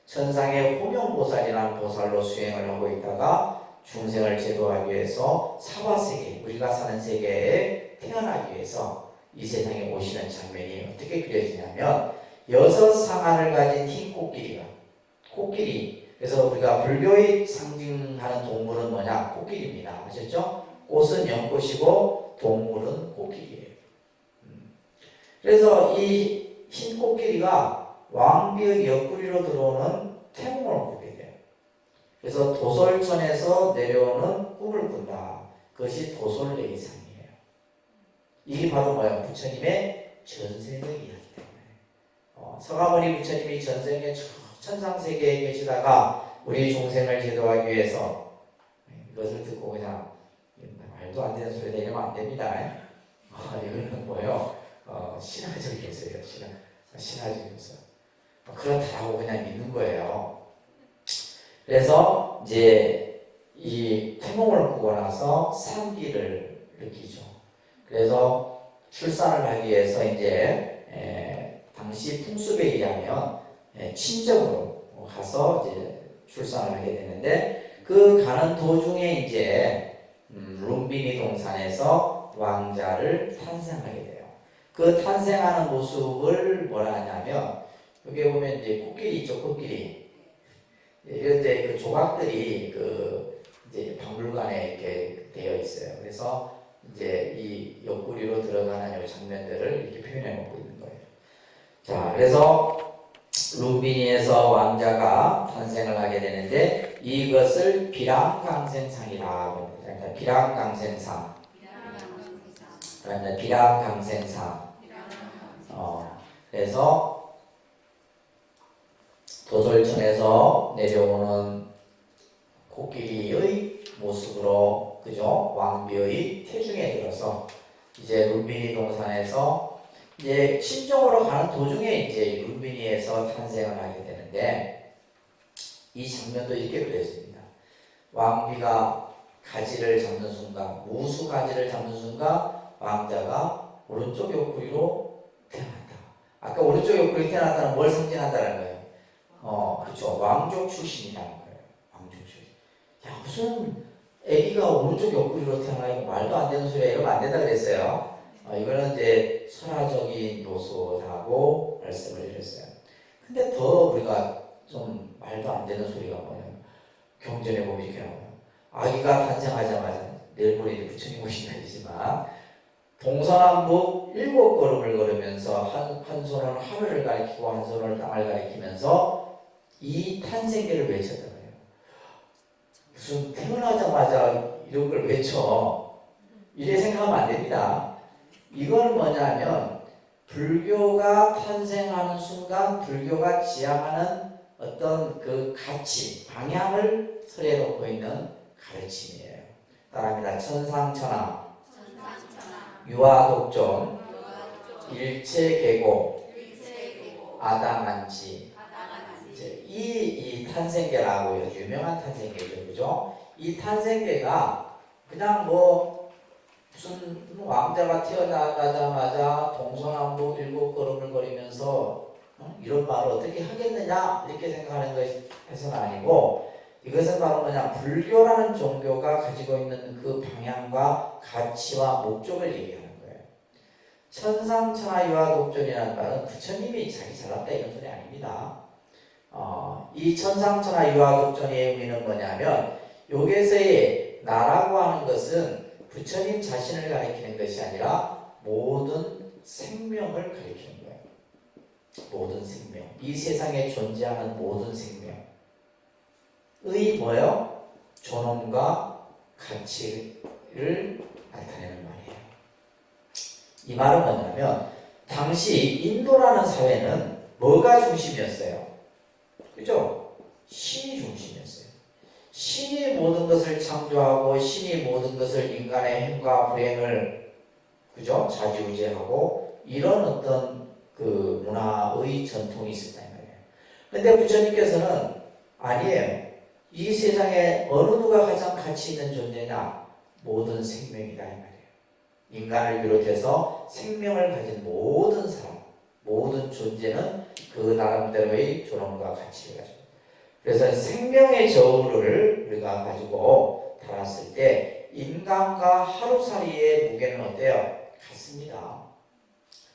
천상에 호명보살이라는 보살로 수행을 하고 있다가 중생을 제도하기 위해서 사바세계, 우리가 사는 세계에 태어나기 위해서 이 세상에 오시는 장면이 어떻게 그려지냐면, 6상아를 가진 흰 코끼리. 그래서 우리가 불교의 상징하는 동물은 뭐냐? 코끼리입니다. 아셨죠? 꽃은 연꽃이고 동물은 코끼리예요. 그래서 이 흰 코끼리가 왕비의 옆구리로 들어오는 태몽을 꾸게 돼요. 그래서 도솔천에서 내려오는 꿈을 꾼다. 그것이 도솔레이상이에요. 이게 바로 뭐예요? 부처님의 전생의 이야기 때문에. 서가모니 부처님이 전생에 천상세계에 계시다가 우리 중생을 제도하기 위해서, 이것을 듣고 그냥 말도 안 되는 소리 내면 안 됩니다. 이거는 뭐예요? 신화적인 요소예요. 신화적인 요소. 그렇다고 그냥 믿는 거예요. 그래서 이제 이 태몽을 꾸고 나서 산기를 느끼죠. 그래서 출산을 하기 위해서 이제 당시 풍습에 의하면 친정으로 가서 이제 출산을 하게 되는데, 그 가는 도중에 이제 룸비니 동산에서 왕자를 탄생하게 돼요. 그 탄생하는 모습을 뭐라 하냐면, 여기 보면 이제 코끼리 있죠, 코끼리. 이럴 때 그 조각들이 그 이제 박물관에 이렇게 되어 있어요. 그래서 이제 이 옆구리로 들어가는 이 장면들을 이렇게 표현해 놓고 있는 거예요. 자, 그래서 룸비니에서 왕자가 탄생을 하게 되는데, 이것을 비람강생상이라고 합니다. 비람강생상. 그러니까 비람강생상. 그래서 도솔천에서 내려오는 코끼리의 모습으로, 그죠? 왕비의 태중에 들어서 이제 룸비니 동산에서 이제 신정으로 가는 도중에 이제 룸비니에서 탄생을 하게 되는데, 이 장면도 이렇게 그려집니다. 왕비가 가지를 잡는 순간, 무수 가지를 잡는 순간 왕자가 오른쪽 옆구리로 태어났다. 아까 오른쪽 옆구리 태어났다는 뭘 상징한다는 거예요? 그렇죠. 왕족 출신이라는 거예요. 왕족 출신. 야, 무슨 아기가 오른쪽 옆구리로 태어나고 말도 안 되는 소리야. 이러면 안 된다 그랬어요. 이거는 이제 설화적인 요소라고 말씀을 드렸어요. 근데 더 우리가 좀 말도 안 되는 소리가 뭐냐면, 경전에 보면 이렇게 나와요. 아기가 탄생하자마자, 내일 모레 부처님 오신다지만 동서남북 7걸음을 걸으면서 한 손은 하늘을 가리키고 한 손은 땅을 가리키면서 이 탄생기를 외쳤단 말이에요. 무슨 태어나자마자 이런 걸 외쳐. 이래 생각하면 안 됩니다. 이건 뭐냐면 불교가 탄생하는 순간 불교가 지향하는 어떤 그 가치, 방향을 설에 놓고 있는 가르침이에요. 따라합니다. 천상천하, 유아독존, 일체계고, 아당한지. 이 탄생계라고 유명한 탄생계죠, 그죠? 이 탄생계가 그냥 뭐 무슨 왕자가 태어나자마자 동서남북 일곱 걸음을 걸으면서 이런 말을 어떻게 하겠느냐 이렇게 생각하는 것은 아니고, 이것은 바로 뭐냐, 불교라는 종교가 가지고 있는 그 방향과 가치와 목적을 얘기하는 거예요. 천상천하 유아독존이라는 말은 부처님이 자기 잘났다 이런 소리 아닙니다. 이 천상천하 유아독존의 의미는 뭐냐면, 여기서의 나라고 하는 것은 부처님 자신을 가리키는 것이 아니라 모든 생명을 가리키는 거예요. 모든 생명, 이 세상에 존재하는 모든 생명의 뭐예요? 존엄과 가치를 나타내는 말이에요. 이 말은 뭐냐면, 당시 인도라는 사회는 뭐가 중심이었어요? 그죠? 신이 중심이었어요. 신이 모든 것을 창조하고 신이 모든 것을 인간의 행과 불행을, 그죠? 좌지우지하고 이런 어떤 그 문화의 전통이 있었단 말이에요. 근데 부처님께서는 아니에요. 이 세상에 어느 누가 가장 가치 있는 존재냐? 모든 생명이다 이 말이에요. 인간을 비롯해서 생명을 가진 모든 사람, 모든 존재는 그 나름대로의 존엄과 가치를 가지고, 그래서 생명의 저울을 우리가 가지고 달았을 때 인간과 하루살이의 무게는 어때요? 같습니다.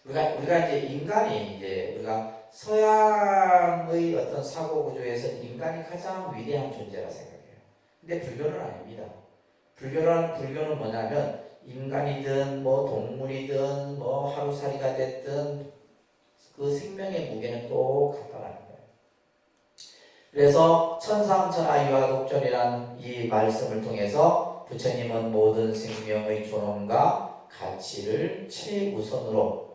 우리가 이제 인간이 우리가 서양의 어떤 사고 구조에서 인간이 가장 위대한 존재라 생각해요. 근데 불교는 아닙니다. 불교는 뭐냐면 인간이든 뭐 동물이든 뭐 하루살이가 됐든 그 생명의 무게는 똑같다라는 거예요. 그래서 천상천하 유아독존이라는 이 말씀을 통해서 부처님은 모든 생명의 존엄과 가치를 최우선으로,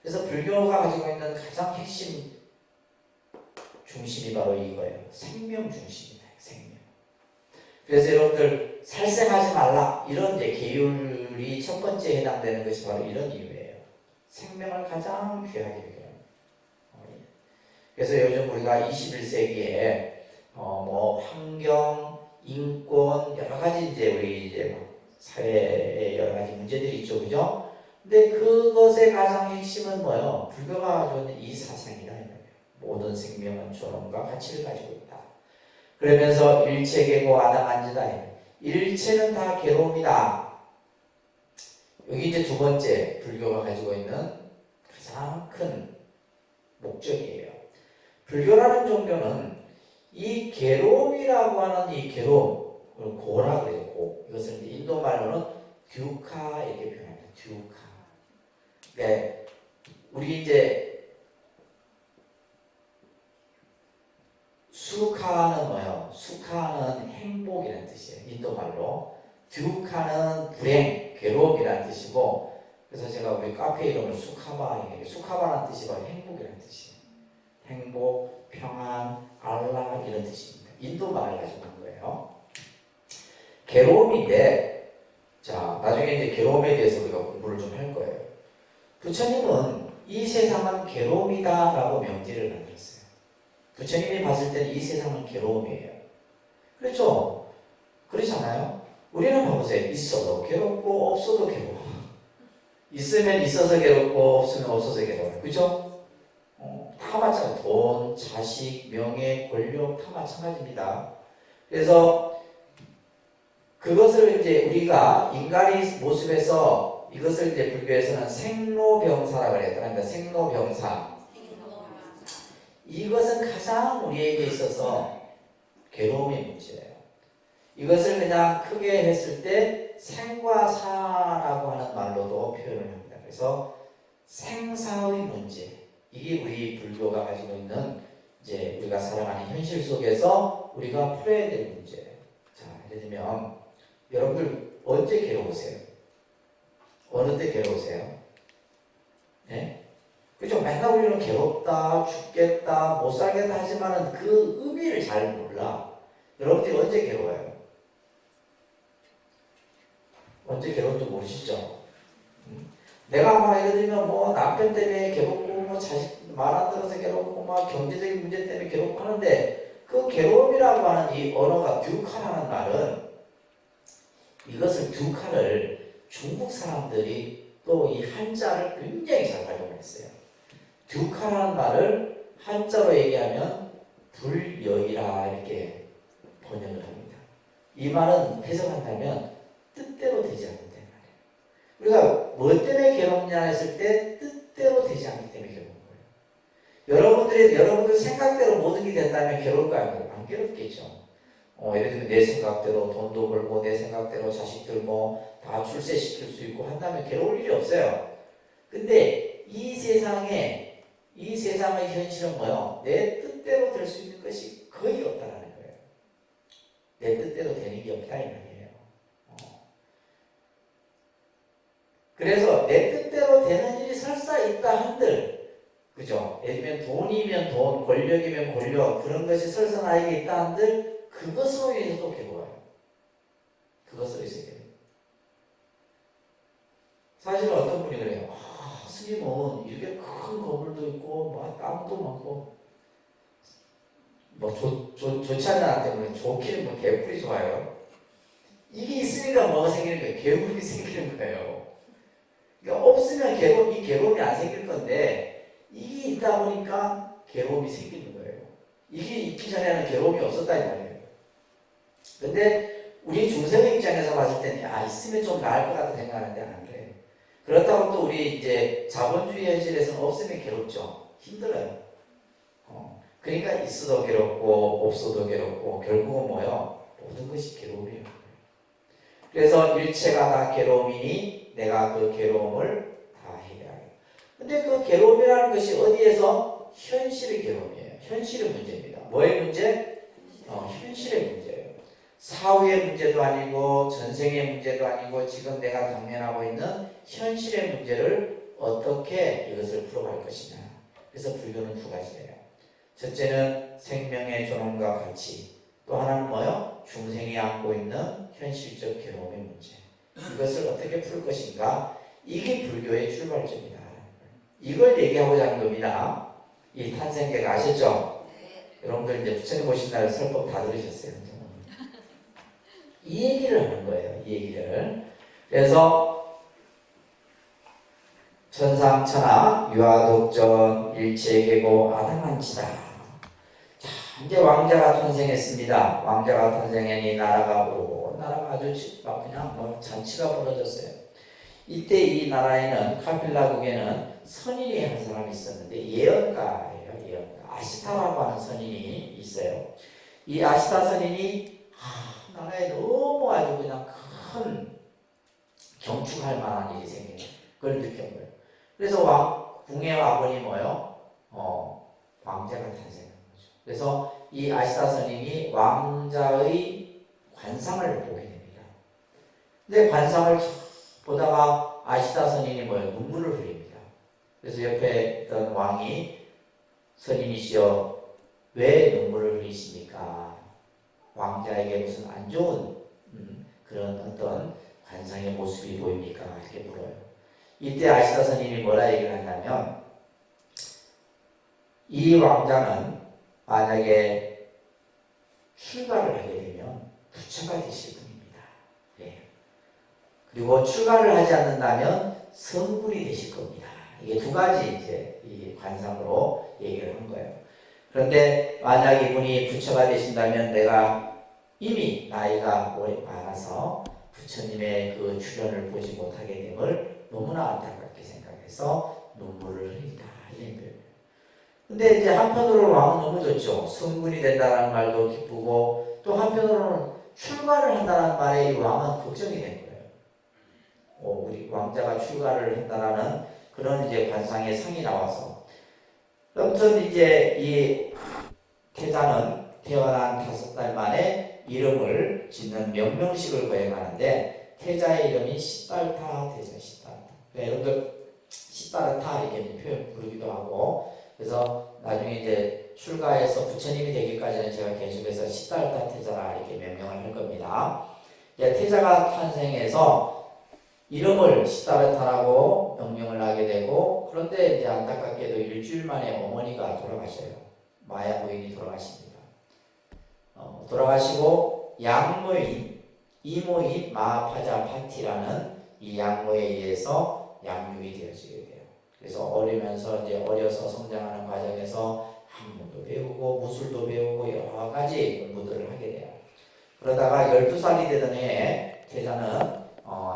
그래서 불교가 가지고 있는 가장 핵심 중심이 바로 이거예요. 생명 중심이다. 생명. 그래서 여러분들 살생하지 말라 이런 계율이 첫 번째에 해당되는 것이 바로 이런 이유예요. 생명을 가장 귀하게 여겨요. 그래서 요즘 우리가 21세기에 뭐 환경, 인권 여러 가지 우리 사회에 여러 가지 문제들이 있죠, 그죠? 근데 그것의 가장 핵심은 뭐예요? 불교가 가지고 있는 이 사상이다. 모든 생명은 존엄과 가치를 가지고 있다. 그러면서 일체계고 아당한지다. 일체는 다 괴로움이다. 여기 이제 두 번째 불교가 가지고 있는 가장 큰 목적이에요. 불교라는 종교는 이 괴로움이라고 하는 이 괴로움, 고라 그래요. 고. 이것을 인도 말로는 듀카 이렇게 표현합니다. 듀카. 네, 우리 수카는 뭐예요? 수카는 행복이라는 뜻이에요. 인도 말로. 듀카는 불행, 괴로움이라는 뜻이고, 그래서 제가 우리 카페 이름을 수카바라는 뜻이 바로 행복이라는 뜻이에요. 행복, 평안, 알라 이런 뜻입니다. 인도 말을 가지고 한 거예요. 괴로움인데, 자, 나중에 괴로움에 대해서 우리가 공부를 좀 할 거예요. 부처님은 이 세상은 괴로움이다라고 명제를 만들었어요. 부처님이 봤을 때는 이 세상은 괴로움이에요. 그렇죠? 그렇잖아요? 우리는 봐보세요. 있어도 괴롭고 없어도 괴로워. 있으면 있어서 괴롭고 없으면 없어서 괴로워요. 그렇죠? 다 마찬가지. 돈, 자식, 명예, 권력 다 마찬가지입니다. 그래서 그것을 우리가 인간의 모습에서 이것을 불교에서는 생로병사라고 그래요. 그러니까 생로병사. 이것은 가장 우리에게 있어서 괴로움의 문제예요. 이것을 그냥 크게 했을 때 생과 사라고 하는 말로도 표현을 합니다. 그래서 생사의 문제. 이게 우리 불교가 가지고 있는 우리가 살아가는 현실 속에서 우리가 풀어야 될 문제예요. 자, 예를 들면 여러분들 언제 괴로우세요? 어느 때 괴로우세요? 네? 그죠? 맨날 우리는 괴롭다, 죽겠다, 못 살겠다 하지만은 그 의미를 잘 몰라. 여러분들이 언제 괴로워요? 언제 괴로운지 모르시죠? 내가 막 예를 들면 뭐 남편 때문에 괴롭고 뭐 자식 말 안 들어서 괴롭고 막 경제적인 문제 때문에 괴롭고 하는데 그 괴로움이라고 하는 이 언어가 듀카라는 말은 이것을 듀카를 중국 사람들이 또 이 한자를 굉장히 잘 활용했어요. 듀카라는 말을 한자로 얘기하면 불여이라 이렇게 번역을 합니다. 이 말은 해석한다면 뜻대로 되지 않는다는 말이에요. 우리가 뭐 때문에 괴롭냐 했을 때 뜻대로 되지 않기 때문에 괴로운 거예요. 여러분들 생각대로 모든 게 된다면 괴로울까요? 안 괴롭겠죠. 예를 들면 내 생각대로 돈도 벌고 내 생각대로 자식들 뭐 다 출세시킬 수 있고 한다면 괴로울 일이 없어요. 근데 이 세상의 현실은 뭐요? 내 뜻대로 될 수 있는 것이 거의 없다라는 거예요. 내 뜻대로 되는 게 없다 이 말이에요. 그래서 내 뜻대로 되는 일이 설사 있다 한들, 그죠? 예를 들면 돈이면 돈, 권력이면 권력, 그런 것이 설사 나에게 있다 한들 그것으로 인해서 또 괴로워요. 그것으로 인해서 괴로워요. 사실은 어떤 분이 그래요. 스님은 이렇게 큰 건물도 있고 뭐 땅도 많고 뭐 좋지 않은 나 때문에 좋기는 뭐 개뿔이 좋아요. 이게 있으니까 뭐가 생기는 거예요? 괴로움이 생기는 거예요. 그러니까 없으면 괴로움이 안 생길 건데 이게 있다 보니까 괴로움이 생기는 거예요. 이게 있기 전에는 괴로움이 없었다 이 말이에요. 근데 우리 중생의 입장에서 봤을 때는 있으면 좀 나을 것 같다 생각하는데 안 그래요. 그렇다고 또 우리 이제 자본주의 현실에서는 없으면 괴롭죠. 힘들어요. 그러니까 있어도 괴롭고 없어도 괴롭고 결국은 뭐요? 모든 것이 괴로움이에요. 그래서 일체가 다 괴로움이니 내가 그 괴로움을 다 해결하겠다. 근데 그 괴로움이라는 것이 어디에서? 현실의 괴로움이에요. 현실의 문제입니다. 뭐의 문제? 현실의 문제예요. 사후의 문제도 아니고 전생의 문제도 아니고 지금 내가 당면하고 있는 현실의 문제를 어떻게 이것을 풀어갈 것이냐. 그래서 불교는 두 가지예요. 첫째는 생명의 존엄과 가치, 또 하나는 뭐요? 중생이 안고 있는 현실적 괴로움의 문제. 이것을 어떻게 풀 것인가? 이게 불교의 출발점이다. 이걸 얘기하고자 하는 겁니다. 이 탄생계가 아셨죠? 여러분들 이제 부처님 오신 날 설법 다 들으셨어요. 이 얘기를 하는 거예요. 이 얘기를. 그래서 천상천하 유아독전 일체계고 아당한지다. 자, 이제 왕자가 탄생했습니다. 왕자가 탄생하니 나라가 아주 그냥 뭐 잔치가 벌어졌어요. 이때 이 나라에는 카필라국에는 선인이 한 사람이 있었는데 예언가예요. 예언가. 아시타라고 하는 선인이 있어요. 이 아시타 선인이 나라에 너무 아주 그냥 큰 경축할 만한 일이 생기는 그걸 느낀 거예요. 그래서 궁에 와보니 뭐요? 왕자가 탄생한 거죠. 그래서 이 아시타 선인이 왕자의 관상을 보게 됩니다. 근데 관상을 보다가 아시타 선인이 뭐예요? 눈물을 흘립니다. 그래서 옆에 있던 왕이 선인이시여 왜 눈물을 흘리십니까? 왕자에게 무슨 안 좋은 그런 어떤 관상의 모습이 보입니까? 이렇게 물어요. 이때 아시타 선인이 뭐라 얘기를 하냐면 이 왕자는 만약에 출가를 하게 되면 부처가 되실 분입니다. 네. 그리고 출가를 하지 않는다면 성불이 되실 겁니다. 이게 두 가지 이제 이 관상으로 얘기를 한 거예요. 그런데 만약 이분이 부처가 되신다면 내가 이미 나이가 많아서 부처님의 그 출현을 보지 못하게 됨을 너무나 안타깝게 생각해서 눈물을 흘린다. 이런 표현이에요. 근데 이제 한편으로는 왕은 너무 좋죠. 성군이 된다는 말도 기쁘고 또 한편으로는 출가를 한다는 말에 이 왕은 걱정이 된 거예요. 우리 왕자가 출가를 한다라는 그런 이제 관상의 상이 나와서 아무튼 이제 이 태자는 태어난 5달 만에 이름을 짓는 명명식을 거행하는데 태자의 이름이 시달타 태자 시달타. 여러분들 시달타 이렇게 표현 부르기도 하고 그래서 나중에 이제 출가해서 부처님이 되기까지는 제가 계속해서 시달타 태자라 이렇게 명명을 할 겁니다. 태자가 탄생해서 이름을 시달타라고 명명을 하게 되고 그런데 이제 안타깝게도 일주일 만에 어머니가 돌아가셔요. 마야 부인이 돌아가십니다. 돌아가시고 양모인 이모인 마파자 파티라는 이 양모에 의해서 양육이 되어지게 돼요. 그래서 어려서 성장하는 과정에서 한문도 배우고 무술도 배우고 여러 가지 공부들을 하게 돼요. 그러다가 12살이 되던 해에 태자는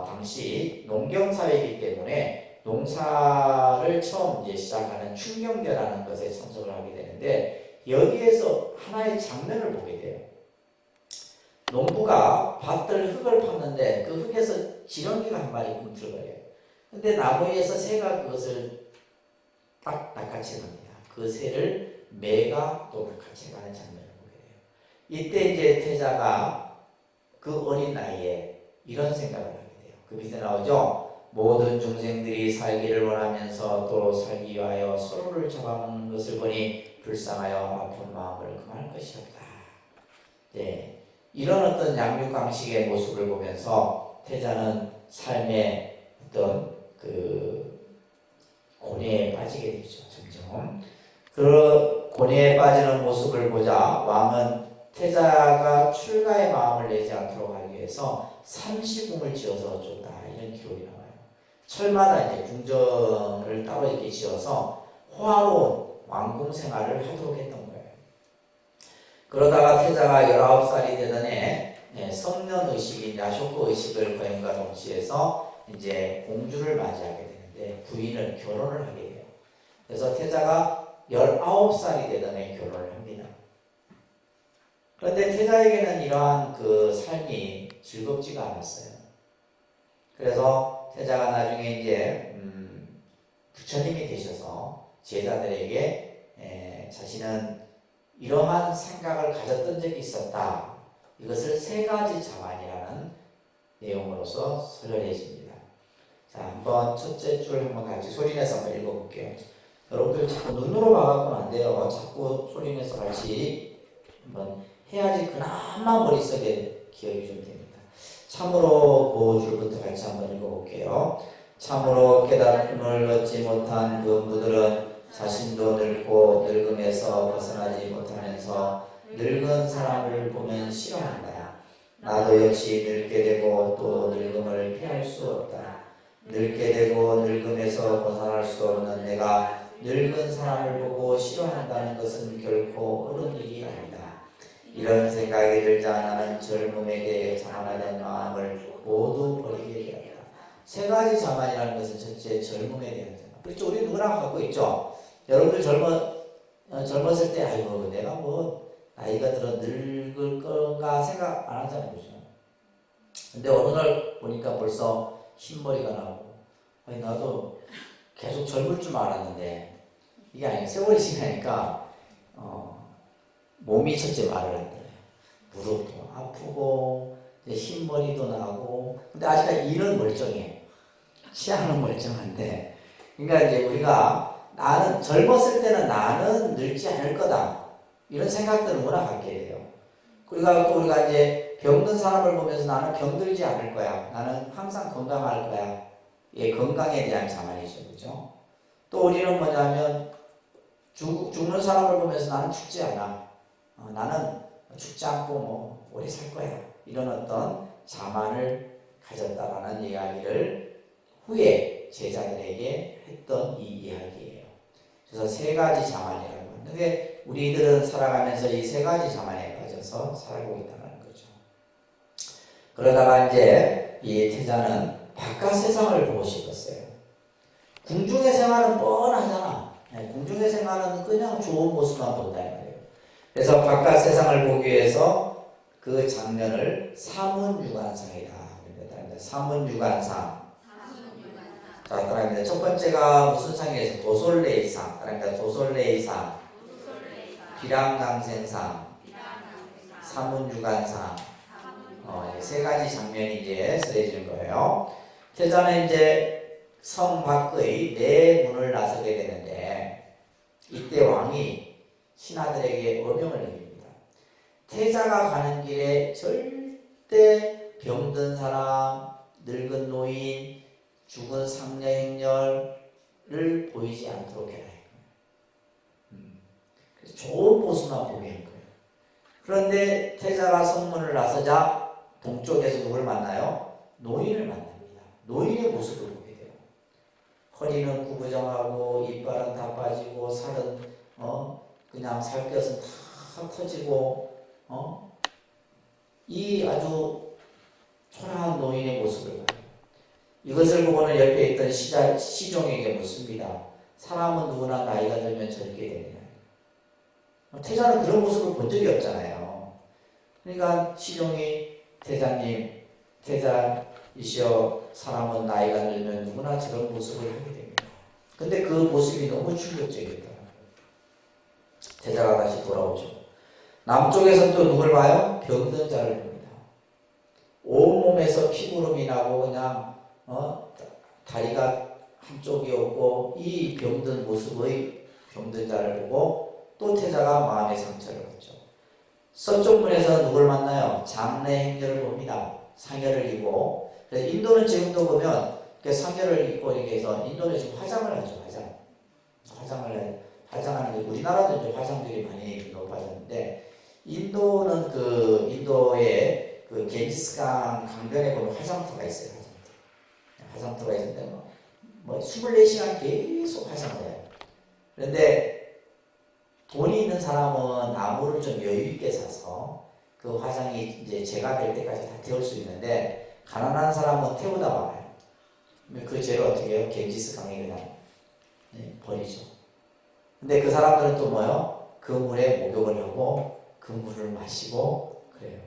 당시 농경사회이기 때문에 농사를 처음 이제 시작하는 춘경제라는 것에 참석을 하게 되는데 여기에서 하나의 장면을 보게 돼요. 농부가 밭들 흙을 팠는데 그 흙에서 지렁이가 한 마리 꿈틀거려요. 근데 나무 위에서 새가 그것을 딱 낚아채갑니다. 그 새를 매가 또 낚아채가는 장면을 보게 돼요. 이때 이제 태자가 그 어린 나이에 이런 생각을 하게 돼요. 그 밑에 나오죠. 모든 중생들이 살기를 원하면서 또 살기 위하여 서로를 잡아먹는 것을 보니 불쌍하여 아픈 마음을 금할 것이 없다. 네. 이런 어떤 양육 방식의 모습을 보면서 태자는 삶의 어떤 그 고뇌에 빠지게 되죠. 점점 그 고뇌에 빠지는 모습을 보자 왕은 태자가 출가의 마음을 내지 않도록 하기 위해서 삼시궁을 지어서 줬다 이런 기록이 나와요. 철마다 이제 궁전을 따로 이렇게 지어서 호화로운 왕궁 생활을 하도록 했던 거예요. 그러다가 태자가 19살이 되던 해 성년 의식인 야쇼크 의식을 거행과 동시에서 이제 공주를 맞이하게 되는데 부인을 결혼을 하게 돼요. 그래서 태자가 19살이 되던 해 결혼을 합니다. 그런데 태자에게는 이러한 그 삶이 즐겁지가 않았어요. 그래서 태자가 나중에 이제 부처님이 되셔서 제자들에게 자신은 이러한 생각을 가졌던 적이 있었다. 이것을 세 가지 자만이라는 내용으로서 설명해집니다. 자, 한번 첫째 줄 한번 같이 소리내서 한번 읽어볼게요. 여러분들 자꾸 눈으로 봐갖고는 안 돼요. 자꾸 소리내서 같이 한번 해야지 그나마 머릿속에 기억이 좀 됩니다. 참으로 그 줄부터 같이 한번 읽어볼게요. 참으로 깨달음을 얻지 못한 그 무들은 자신도 늙고 늙음에서 벗어나지 못하면서 늙은 사람을 보면 싫어한다. 나도 역시 늙게 되고 또 늙음을 피할 수 없다. 늙게 되고 늙음에서 벗어날 수 없는 내가 늙은 사람을 보고 싫어한다는 것은 결코 옳은 일이 아니다. 이런 생각이 들자 나는 젊음에 대해 자만하던 마음을 모두 버리게 되었다. 세 가지 자만이라는 것은 첫째 젊음에 대한 자만. 그렇죠. 우리 누구나 갖고 있죠. 여러분들 젊었을 때 아이고 내가 뭐 나이가 들어 늙을 건가 생각 안 하잖아요. 그죠? 근데 어느 날 보니까 벌써 흰머리가 나고 아니 나도 계속 젊을 줄 알았는데 이게 아니에요. 세월이 지나니까 몸이 첫째 말을 안 들어요. 무릎도 아프고 흰머리도 나고 근데 아직까지 이는 멀쩡해. 치아는 멀쩡한데 그러니까 이제 우리가 나는 젊었을 때는 나는 늙지 않을 거다 이런 생각들을 워낙 갖게 돼요. 그러니까 우리가 이제 병든 사람을 보면서 나는 병들지 않을 거야. 나는 항상 건강할 거야. 예, 건강에 대한 자만이죠, 그죠? 또 우리는 뭐냐면 죽는 사람을 보면서 나는 죽지 않아. 나는 죽지 않고 뭐 오래 살 거야. 이런 어떤 자만을 가졌다라는 이야기를 후에 제자들에게 했던 이 이야기예요. 그래서 세 가지 자만이라고 하는데 우리들은 살아가면서 이 세 가지 자만에 빠져서 살아가고 있다는 거죠. 그러다가 이제 이 태자는 바깥 세상을 보고 싶었어요. 궁중의 생활은 뻔하잖아. 궁중의 생활은 그냥 좋은 모습만 본다는 거예요. 그래서 바깥 세상을 보기 위해서 그 장면을 사문유관상이다. 사문유관상. 자, 따라합니다. 첫 번째가 무슨 상이에서 도솔레이상. 따라합니다. 도솔레이상. 비랑강생상. 사문유관상. 세 가지 장면이 이제 쓰여지는 거예요. 태자는 이제 성 밖의 네 문을 나서게 되는데 이때 왕이 신하들에게 어명을 내립니다. 태자가 가는 길에 절대 병든 사람, 늙은 노인, 죽은 상녀 행렬을 보이지 않도록 해라. 그래서 좋은 모습만 보게 한 거예요. 그런데 태자가 성문을 나서자 동쪽에서 누굴 만나요? 노인을 만납니다. 노인의 모습을 보게 돼요. 허리는 구부정하고 이빨은 다 빠지고 살은 그냥 살갗은 다 터지고 이 아주 초라한 노인의 모습을 봐요. 이것을 보고는 옆에 있던 시종에게 묻습니다. 사람은 누구나 나이가 들면 젊게 되느냐. 태자는 그런 모습을 본 적이 없잖아요. 그러니까 시종이 태자님, 태자이시여 사람은 나이가 들면 누구나 저런 모습을 하게 됩니다. 근데 그 모습이 너무 충격적이었다. 태자가 다시 돌아오죠. 남쪽에서 또 누굴 봐요? 병든 자를 봅니다. 온몸에서 피구름이 나고 그냥 다리가 한쪽이 없고 이 병든 모습의 병든 자를 보고 또 태자가 마음의 상처를 받죠. 서쪽 문에서 누굴 만나요? 장례 행렬을 봅니다. 상여를 입고. 그래서 인도는 지금도 보면 상여를 입고 이렇게 해서 인도는 지금 화장을 하죠. 화장하는 게 우리나라도 이제 화장들이 많이 높아졌는데 인도는 인도의 겐지스강 강변에 보면 화장터가 있어요. 화장터가 있는데 뭐 24시간 계속 화장을 해요. 그런데 돈이 있는 사람은 나무를 좀 여유 있게 사서 그 화장이 이제 재가 될 때까지 다 태울 수 있는데 가난한 사람은 태우다 말아요. 그 재를 어떻게 해요? 겐지스 강에 그냥 버리죠. 근데 그 사람들은 또 뭐요? 그 물에 목욕을 하고 그 물을 마시고 그래요.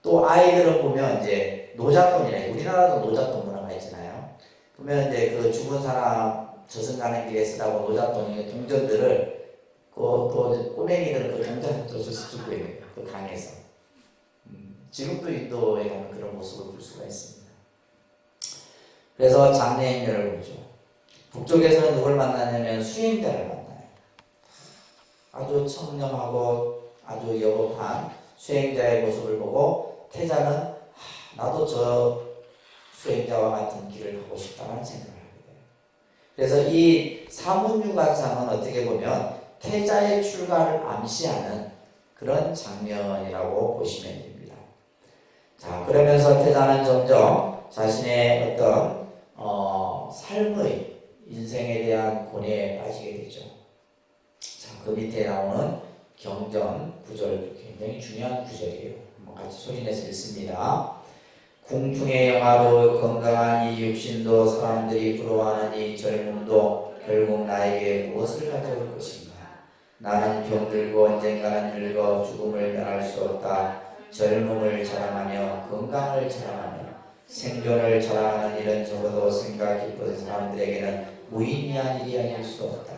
또 아이들은 보면 이제 노잣돈이래. 우리나라도 노잣돈 문화가 있잖아요. 보면 이제 그 죽은 사람 저승 가는 길에 쓰라고 노잣돈이 동전들을 또 꼬맹이들은 그 동전을 줘서 주고 있는 거예요. 그 강에서. 지금도 인도에 가면 그런 모습을 볼 수가 있습니다. 그래서 장례 행렬을 보죠. 북쪽에서는 누굴 만나냐면 수행자를 만나요. 아주 청렴하고 아주 여복한 수행자의 모습을 보고 태자는 나도 저 수행자와 같은 길을 가고 싶다는 생각을 하게 돼요. 그래서 이 사문유관상은 어떻게 보면 태자의 출가를 암시하는 그런 장면이라고 보시면 됩니다. 자, 그러면서 태자는 점점 자신의 어떤 삶의 인생에 대한 고뇌에 빠지게 되죠. 자, 그 밑에 나오는 경전 구절 굉장히 중요한 구절이에요. 한번 같이 소리내서 읽습니다. 궁중의 영화도 건강한 이 육신도 사람들이 부러워하는 이 젊음도 결국 나에게 무엇을 가져올 것인가? 나는 병들고 언젠가는 늙어 죽음을 면할 수 없다. 젊음을 자랑하며 건강을 자랑하며 생존을 자랑하는 일은 적어도 생각 깊은 사람들에게는 무의미한 일이 아닐 수 없다.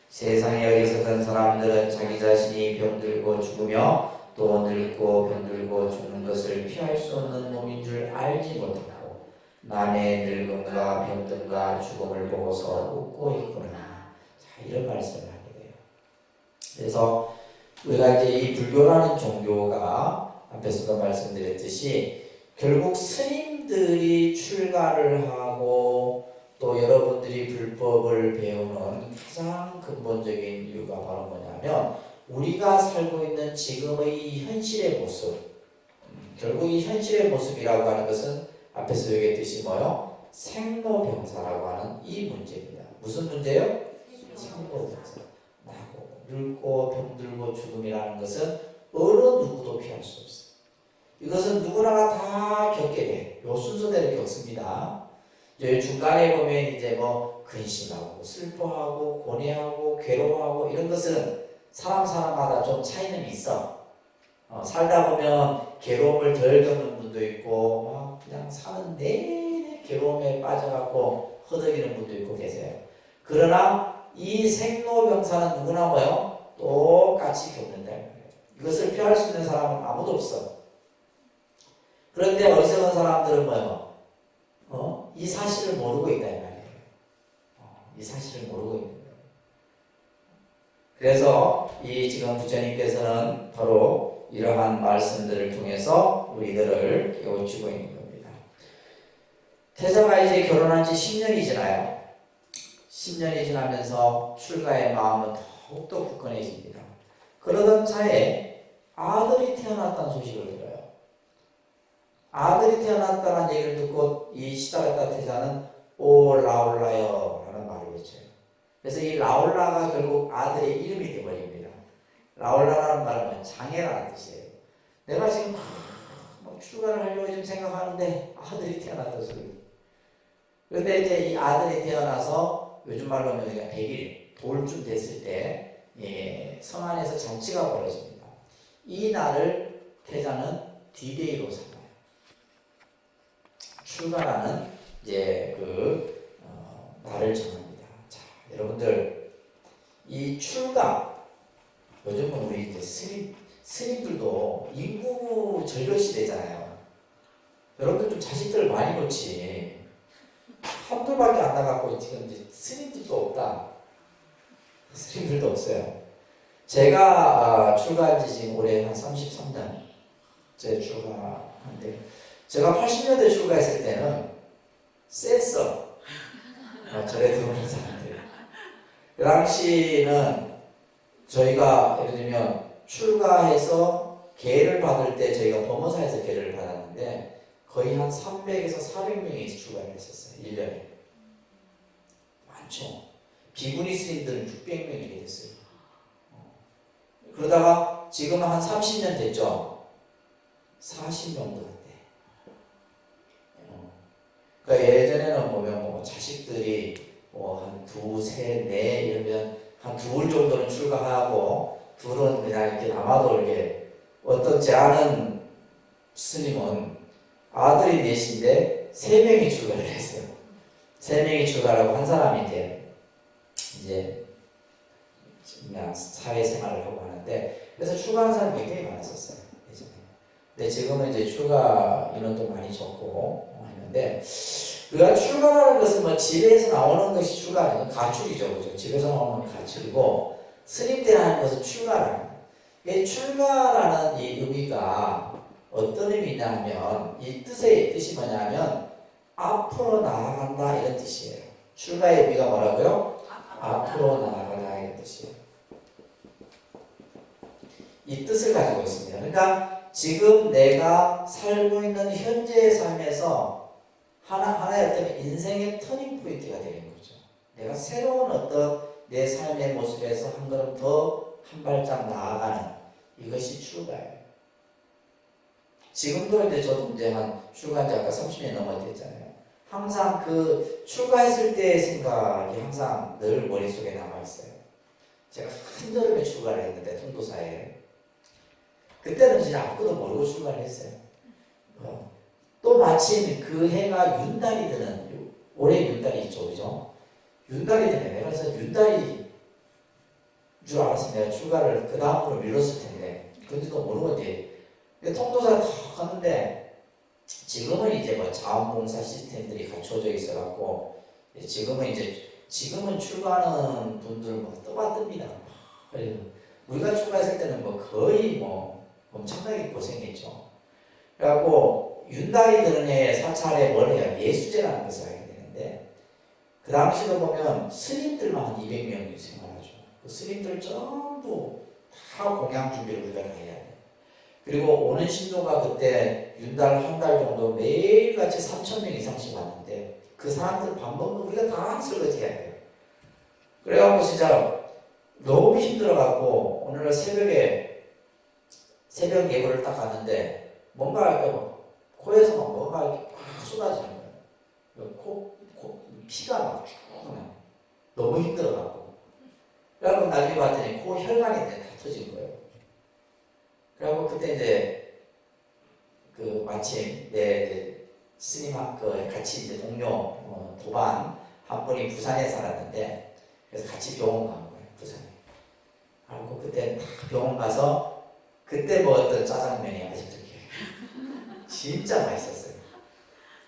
세상에 어리석은 사람들은 자기 자신이 병들고 죽으며 또 늙고 병들고 죽는 것을 피할 수 없는 몸인 줄 알지 못하고 남의 늙음과 병듦과 죽음을 보고서 웃고 있구나. 자, 이런 말씀을 하게 돼요. 그래서 우리가 이제 이 불교라는 종교가 앞에서도 말씀드렸듯이 결국 스님들이 출가를 하고 또 여러분들이 불법을 배우는 가장 근본적인 이유가 바로 뭐냐면 우리가 살고 있는 지금의 현실의 모습, 결국 이 현실의 모습이라고 하는 것은 앞에서 얘기했듯이 뭐요? 생로병사라고 하는 이 문제입니다. 무슨 문제요? 생로병사. 나고 늙고 병들고 죽음이라는 것은 어느 누구도 피할 수 없어요. 이것은 누구나 다 겪게 돼. 요 순서대로 겪습니다. 여기 중간에 보면 이제 뭐 근심하고 슬퍼하고 고뇌하고 괴로워하고 이런 것은 사람마다 좀 차이는 있어. 살다 보면 괴로움을 덜 겪는 분도 있고 막 그냥 사는 내내 괴로움에 빠져갖고 허덕이는 분도 있고 계세요. 그러나 이 생로병사는 누구나 뭐요? 똑같이 겪는다. 이것을 피할 수 있는 사람은 아무도 없어. 그런데 어리석은 사람들은 뭐예요? 이 사실을 모르고 있다 이 말이에요. 이 사실을 모르고 있는 거예요. 그래서 이 지금 부처님께서는 바로 이러한 말씀들을 통해서 우리들을 깨우치고 있는 겁니다. 태자가 이제 결혼한 지 10년이 지나요. 10년이 지나면서 출가의 마음은 더욱더 굳건해집니다. 그러던 차에 아들이 태어났다는 소식을 들어요. 아들이 태어났다는 얘기를 듣고 이 시다르타 태자는 오 라울라여 라는 말을 외쳐요. 그래서 이 라울라가 결국 아들의 이름이 되어버립니다. 라울라라는 말은 장애라는 뜻이에요. 내가 지금 막 출가를 하려고 지금 생각하는데 아들이 태어났다 소리. 그런데 이제 이 아들이 태어나서 요즘 말로 하면 우리가 100일 돌쯤 됐을 때 성 안에서 잔치가 벌어집니다. 이 날을 태자는 D-Day로 삼아요. 출가라는 이제 날을 정합니다. 자, 여러분들 이 출가 요즘은 우리 이제 스님들도 인구 절벽 시대잖아요. 여러분들 좀 자식들 많이 놓지. 한둘밖에 안 나갔고 지금 이제 스님들도 없다. 스님들도 없어요. 제가 출가한 지 지금 올해 한 33년 제 출가한데 제가 80년대 출가했을 때는 셌어. 절에 들어오는 사람들. 그 당시는 저희가 예를 들면 출가해서 계를 받을 때 저희가 범어사에서 계를 받았는데 거의 한 300에서 400명이 출가를 했었어요. 1년에. 많죠. 비구니 스님들은 600명이 됐어요. 그러다가 지금은 한 30년 됐죠. 40명도 안 돼. 그러니까 예전에는 보면 뭐 자식들이 한 둘, 셋, 넷 이러면 한 둘 정도는 출가하고 둘은 그냥 이렇게 남아도 이렇게 어떤 제 아는 스님은 아들이 넷인데 3명이 출가를 했어요. 3명이 출가라고 한 사람이 이제 그냥 사회생활을 하고 하는데 그래서 출가하는 사람이 굉장히 많았었어요. 예전에. 근데 지금은 이제 출가 인원도 많이 적고 하는데 우리가 출가라는 것은 뭐 집에서 나오는 것이 출가 아니고 가출이죠. 그죠? 집에서 나오는 건 가출이고 스님 때라는 것은 출가라는 거예요. 출가라는 이 의미가 어떤 의미냐 하면 이 뜻이 뭐냐면 앞으로 나아간다 이런 뜻이에요. 출가의 의미가 뭐라고요? 앞으로 나아가다 이런 뜻이에요. 이 뜻을 가지고 있습니다. 그러니까 지금 내가 살고 있는 현재의 삶에서 하나의 어떤 인생의 터닝 포인트가 되는 거죠. 내가 새로운 어떤 내 삶의 모습에서 한 걸음 더 한 발짝 나아가는 이것이 출가예요. 지금도 이제 저도 이제 한 출가한 지 아까 30년 넘어졌잖아요. 항상 그 출가했을 때의 생각이 항상 늘 머릿속에 남아있어요. 제가 한여름에 출가를 했는데 통도사에 그때는 진짜 아무것도 모르고 출가를 했어요. 또 마침 그 해가 윤달이 드는 올해 윤달이 있죠, 그죠? 윤달이 드네. 내가 그래서 윤달이 줄 알았으면 내가 출가를 그 다음으로 미뤘을 텐데 그런지도 모르고 이제 통도사를 탁 하는데 지금은 이제 뭐 자원봉사 시스템들이 갖춰져 있어갖고 지금은 출가하는 분들 뭐 떠받듭니다. 그래서 우리가 출가했을 때는 뭐 거의 뭐 엄청나게 고생했죠. 그래갖고 윤달이 드는 해에 사찰에 뭘 해요? 예수제라는 것을 하게 되는데 그 당시도 보면 스님들만 한 200명이 생활하죠. 그 스님들 전부 다 공양 준비를 우리가 다 해야 돼요. 그리고 오는 신도가 그때 윤달 한 달 정도 매일같이 3,000명 이상씩 왔는데 그 사람들 밥 먹는 우리가 다 설거지 해야 돼요. 그래갖고 진짜 너무 힘들어갖고 오늘날 새벽 예보를 딱 갔는데 뭔가 이렇게 코에서 막 뭐가 이렇게 팍 쏟아지는 거예요. 피가 막 쭉 나요. 너무 힘들어갖고. 그래갖고 나중에 봤더니 코 혈관이 이제 다 터진 거예요. 그래갖고 그때 이제 마침 내 스님 같이 이제 동료 도반 한 분이 부산에 살았는데 그래서 같이 병원 간 거예요. 부산에. 그리고 그때 딱 병원 가서 그때 먹었던 짜장면이 아직도 기억이 진짜 맛있었어요.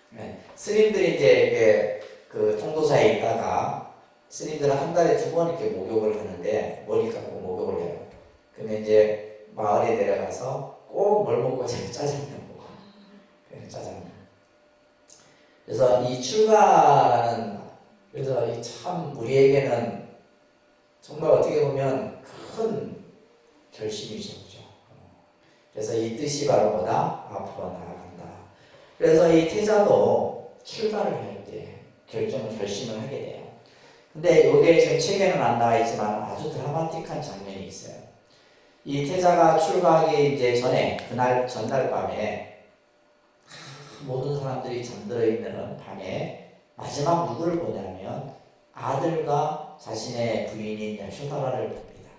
네. 스님들이 이제 이렇게 그 통도사에 있다가 스님들은 한 달에 2번 이렇게 목욕을 하는데 머리 감고 목욕을 해요. 그러면 이제 마을에 내려가서 꼭 뭘 먹고 짜장면 먹어. 짜장면. 그래서 이 출가라는 그래서 이 참 우리에게는 정말 어떻게 보면 큰 결심이죠. 그죠? 그래서 이 뜻이 바로 뭐다? 앞으로 나아간다. 그래서 이 태자도 출가를 할 때 결심을 하게 돼요. 근데 이게 지금 책에는 안 나와 있지만 아주 드라마틱한 장면이 있어요. 이 태자가 출가하기 이제 전에 전날 밤에 모든 사람들이 잠들어 있는 밤에 마지막 누구를 보냐면 아들과 자신의 부인인 여쇼다라를 봅니다.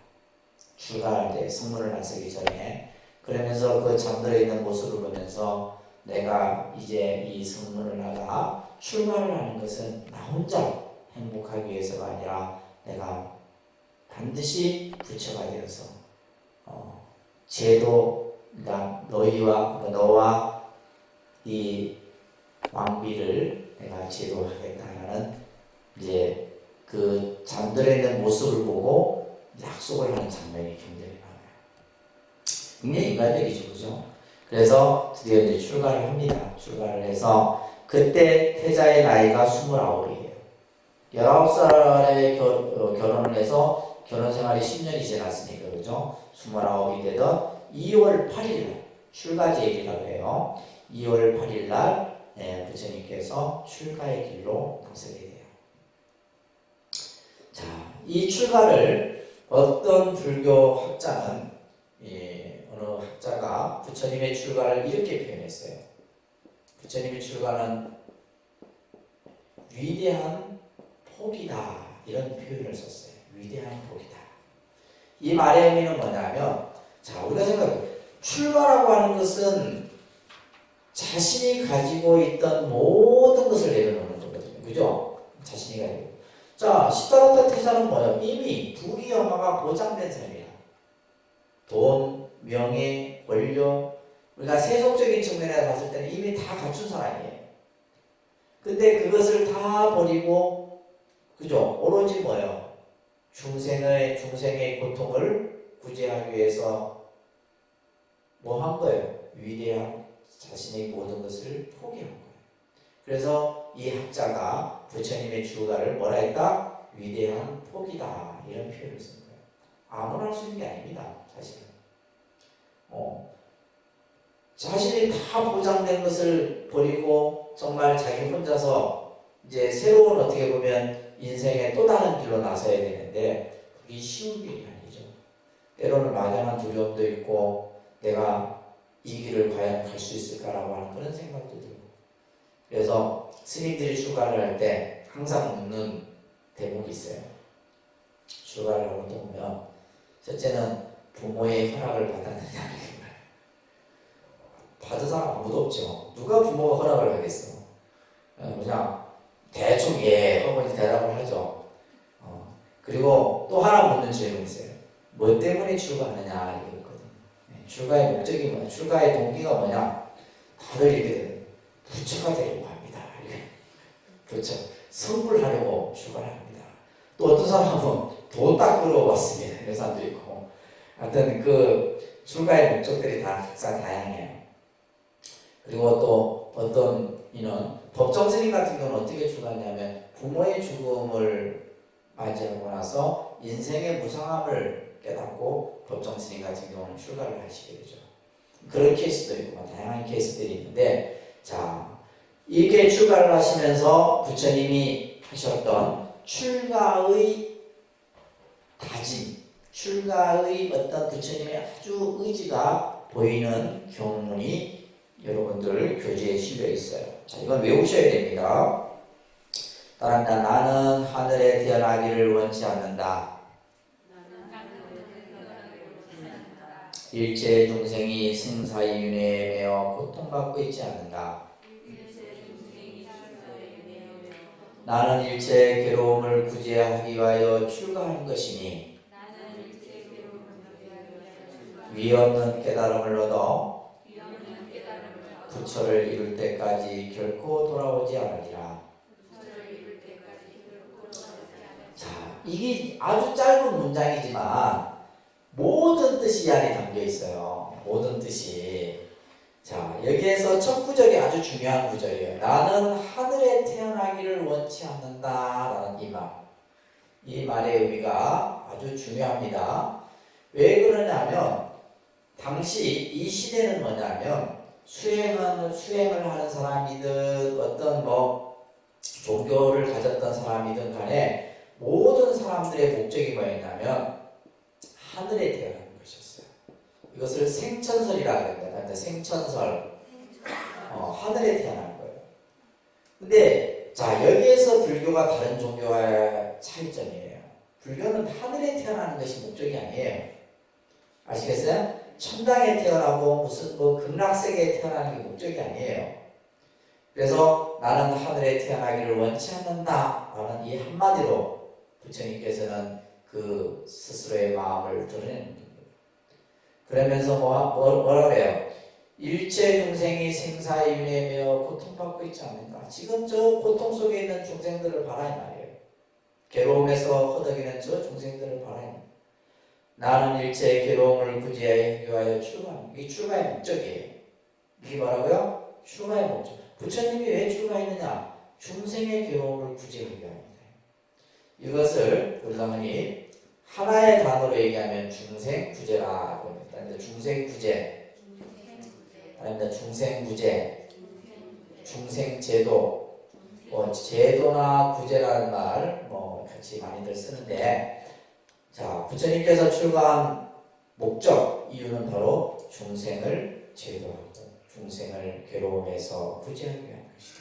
출가할 때 성문을 나서기 전에 그러면서 그 잠들어 있는 모습을 보면서 내가 이제 이 성문을 나가 출가를 하는 것은 나 혼자 행복하기 위해서가 아니라 내가 반드시 부처가 되어서 제도 너와 이 왕비를 내가 제도하겠다라는 이제 그 잠들어 있는 모습을 보고 약속을 하는 장면이 굉장히 많아요. 굉장히 인간적이죠, 그죠? 그래서 드디어 이제 출가를 합니다. 출가를 해서 그때 태자의 나이가 29이에요. 19살에 결혼을 해서 결혼 생활이 10년이 지났으니까 그죠? 29이 되던 2월 8일 날 출가제일이라고 해요. 2월 8일 날 부처님께서 출가의 길로 나서게 돼요. 자, 이 출가를 어떤 불교 학자는 어느 학자가 부처님의 출가를 이렇게 표현했어요. 부처님의 출가는 위대한 복이다 이런 표현을 썼어요. 위대한 복이다. 이 말의 의미는 뭐냐면 자 우리가 생각해 출가라고 하는 것은 자신이 가지고 있던 모든 것을 내려놓는 거거든요. 그죠? 자신이 가지고. 자 시다라타 태자는 뭐예요? 이미 불이 영화가 보장된 삶이야. 돈, 명예, 권력 우리가 세속적인 측면에서 봤을 때는 이미 다 갖춘 사람이에요. 근데 그것을 다 버리고 그죠? 오로지 뭐예요? 중생의 고통을 구제하기 위해서 뭐 한 거예요? 위대한 자신의 모든 것을 포기한 거예요. 그래서 이 학자가 부처님의 출가를 뭐라 했다? 위대한 복이다 이런 표현을 쓴 거예요. 아무나 할 수 있는 게 아닙니다. 사실은. 자신이 다 보장된 것을 버리고 정말 자기 혼자서 이제 새로운 어떻게 보면 인생의 또 다른 길로 나서야 되는데 그게 쉬운 길이 아니죠. 때로는 막연한 두려움도 있고 내가 이 길을 과연 갈 수 있을까라고 하는 그런 생각도 들고 그래서 스님들이 출가를 할 때 항상 묻는 대목이 있어요. 출가를 하고 보면 첫째는 부모의 허락을 받았느냐는 거예요. 받은 사람 아무도 없죠. 누가 부모가 허락을 하겠어. 그냥 대충 예 하고 대답을 하죠. 그리고 또 하나 묻는 질문이 있어요. 뭐 때문에 출가하느냐 이게 있거든요. 출가의 목적이 뭐냐, 출가의 동기가 뭐냐. 다들 이렇게 돼요. 부처가 되려고 합니다. 그렇죠. 성불하려고 출가를 합니다. 또 어떤 사람은 돈 닦으러 왔습니다. 이런 사람도 있고. 하여튼 그 출가의 목적들이 다 각자 다양해요. 그리고 또 어떤 이는 법정 스님 같은 경우는 어떻게 출가하냐면 부모의 죽음을 맞이하고 나서 인생의 무상함을 깨닫고 법정 스님 같은 경우는 출가를 하시게 되죠. 그런 케이스도 있고 다양한 케이스들이 있는데 자 이렇게 출가를 하시면서 부처님이 하셨던 출가의 다짐, 출가의 어떤 부처님의 아주 의지가 보이는 경문이 여러분들 교재에 실려 있어요. 자, 이건 외우셔야 됩니다. 따라합니다. 나는 하늘에 태어나기를 원치 않는다. 일체 중생이 생사윤회에 매어 고통받고 있지 않는다. 나는 일체 괴로움을 구제하기 위하여 출가한 것이니 위 없는 깨달음을 얻어 부처를 이룰 때까지 결코 돌아오지 않으리라. 자, 이게 아주 짧은 문장이지만 모든 뜻이 이 안에 담겨 있어요. 모든 뜻이. 자, 여기에서 첫 구절이 아주 중요한 구절이에요. 나는 하늘에 태어나기를 원치 않는다 라는 이 말. 이 말의 의미가 아주 중요합니다. 왜 그러냐면 당시 이 시대는 뭐냐면 수행을 하는 사람이든 어떤 종교를 가졌던 사람이든 간에 모든 사람들의 목적이 뭐였냐면 하늘에 태어나는 것이었어요. 이것을 생천설이라고 합니다. 생천설. 하늘에 태어난 거예요. 근데 자, 여기에서 불교가 다른 종교와의 차이점이에요. 불교는 하늘에 태어나는 것이 목적이 아니에요. 아시겠어요? 천당에 태어나고 무슨 극락세계에 태어나는 게 목적이 아니에요. 그래서 나는 하늘에 태어나기를 원치 않는다 라는 이 한마디로 부처님께서는 그 스스로의 마음을 드러내는 겁니다. 그러면서 뭐라 그래요? 일체 중생이 생사윤회며 고통받고 있지 않는가? 지금 저 고통 속에 있는 중생들을 봐라 이 말이에요. 괴로움에서 허덕이는 저 중생들을 봐라 이 말이에요. 나는 일체의 괴로움을 구제하여 해결하여 출가하는 게 출가의 목적이에요. 이게 뭐라고요? 출가의 목적. 부처님이 왜 출가했느냐? 중생의 괴로움을 구제하기 위함입니다. 이것을 우리가 흔히 하나의 단어로 얘기하면 중생구제라고 합니다. 중생구제, 아닙니다. 중생구제, 중생제도, 제도나 구제라는 말 같이 많이들 쓰는데, 자, 부처님께서 출가한 목적, 이유는 바로 중생을 제도하고 중생을 괴로움에서 구제하기 위한 것이다.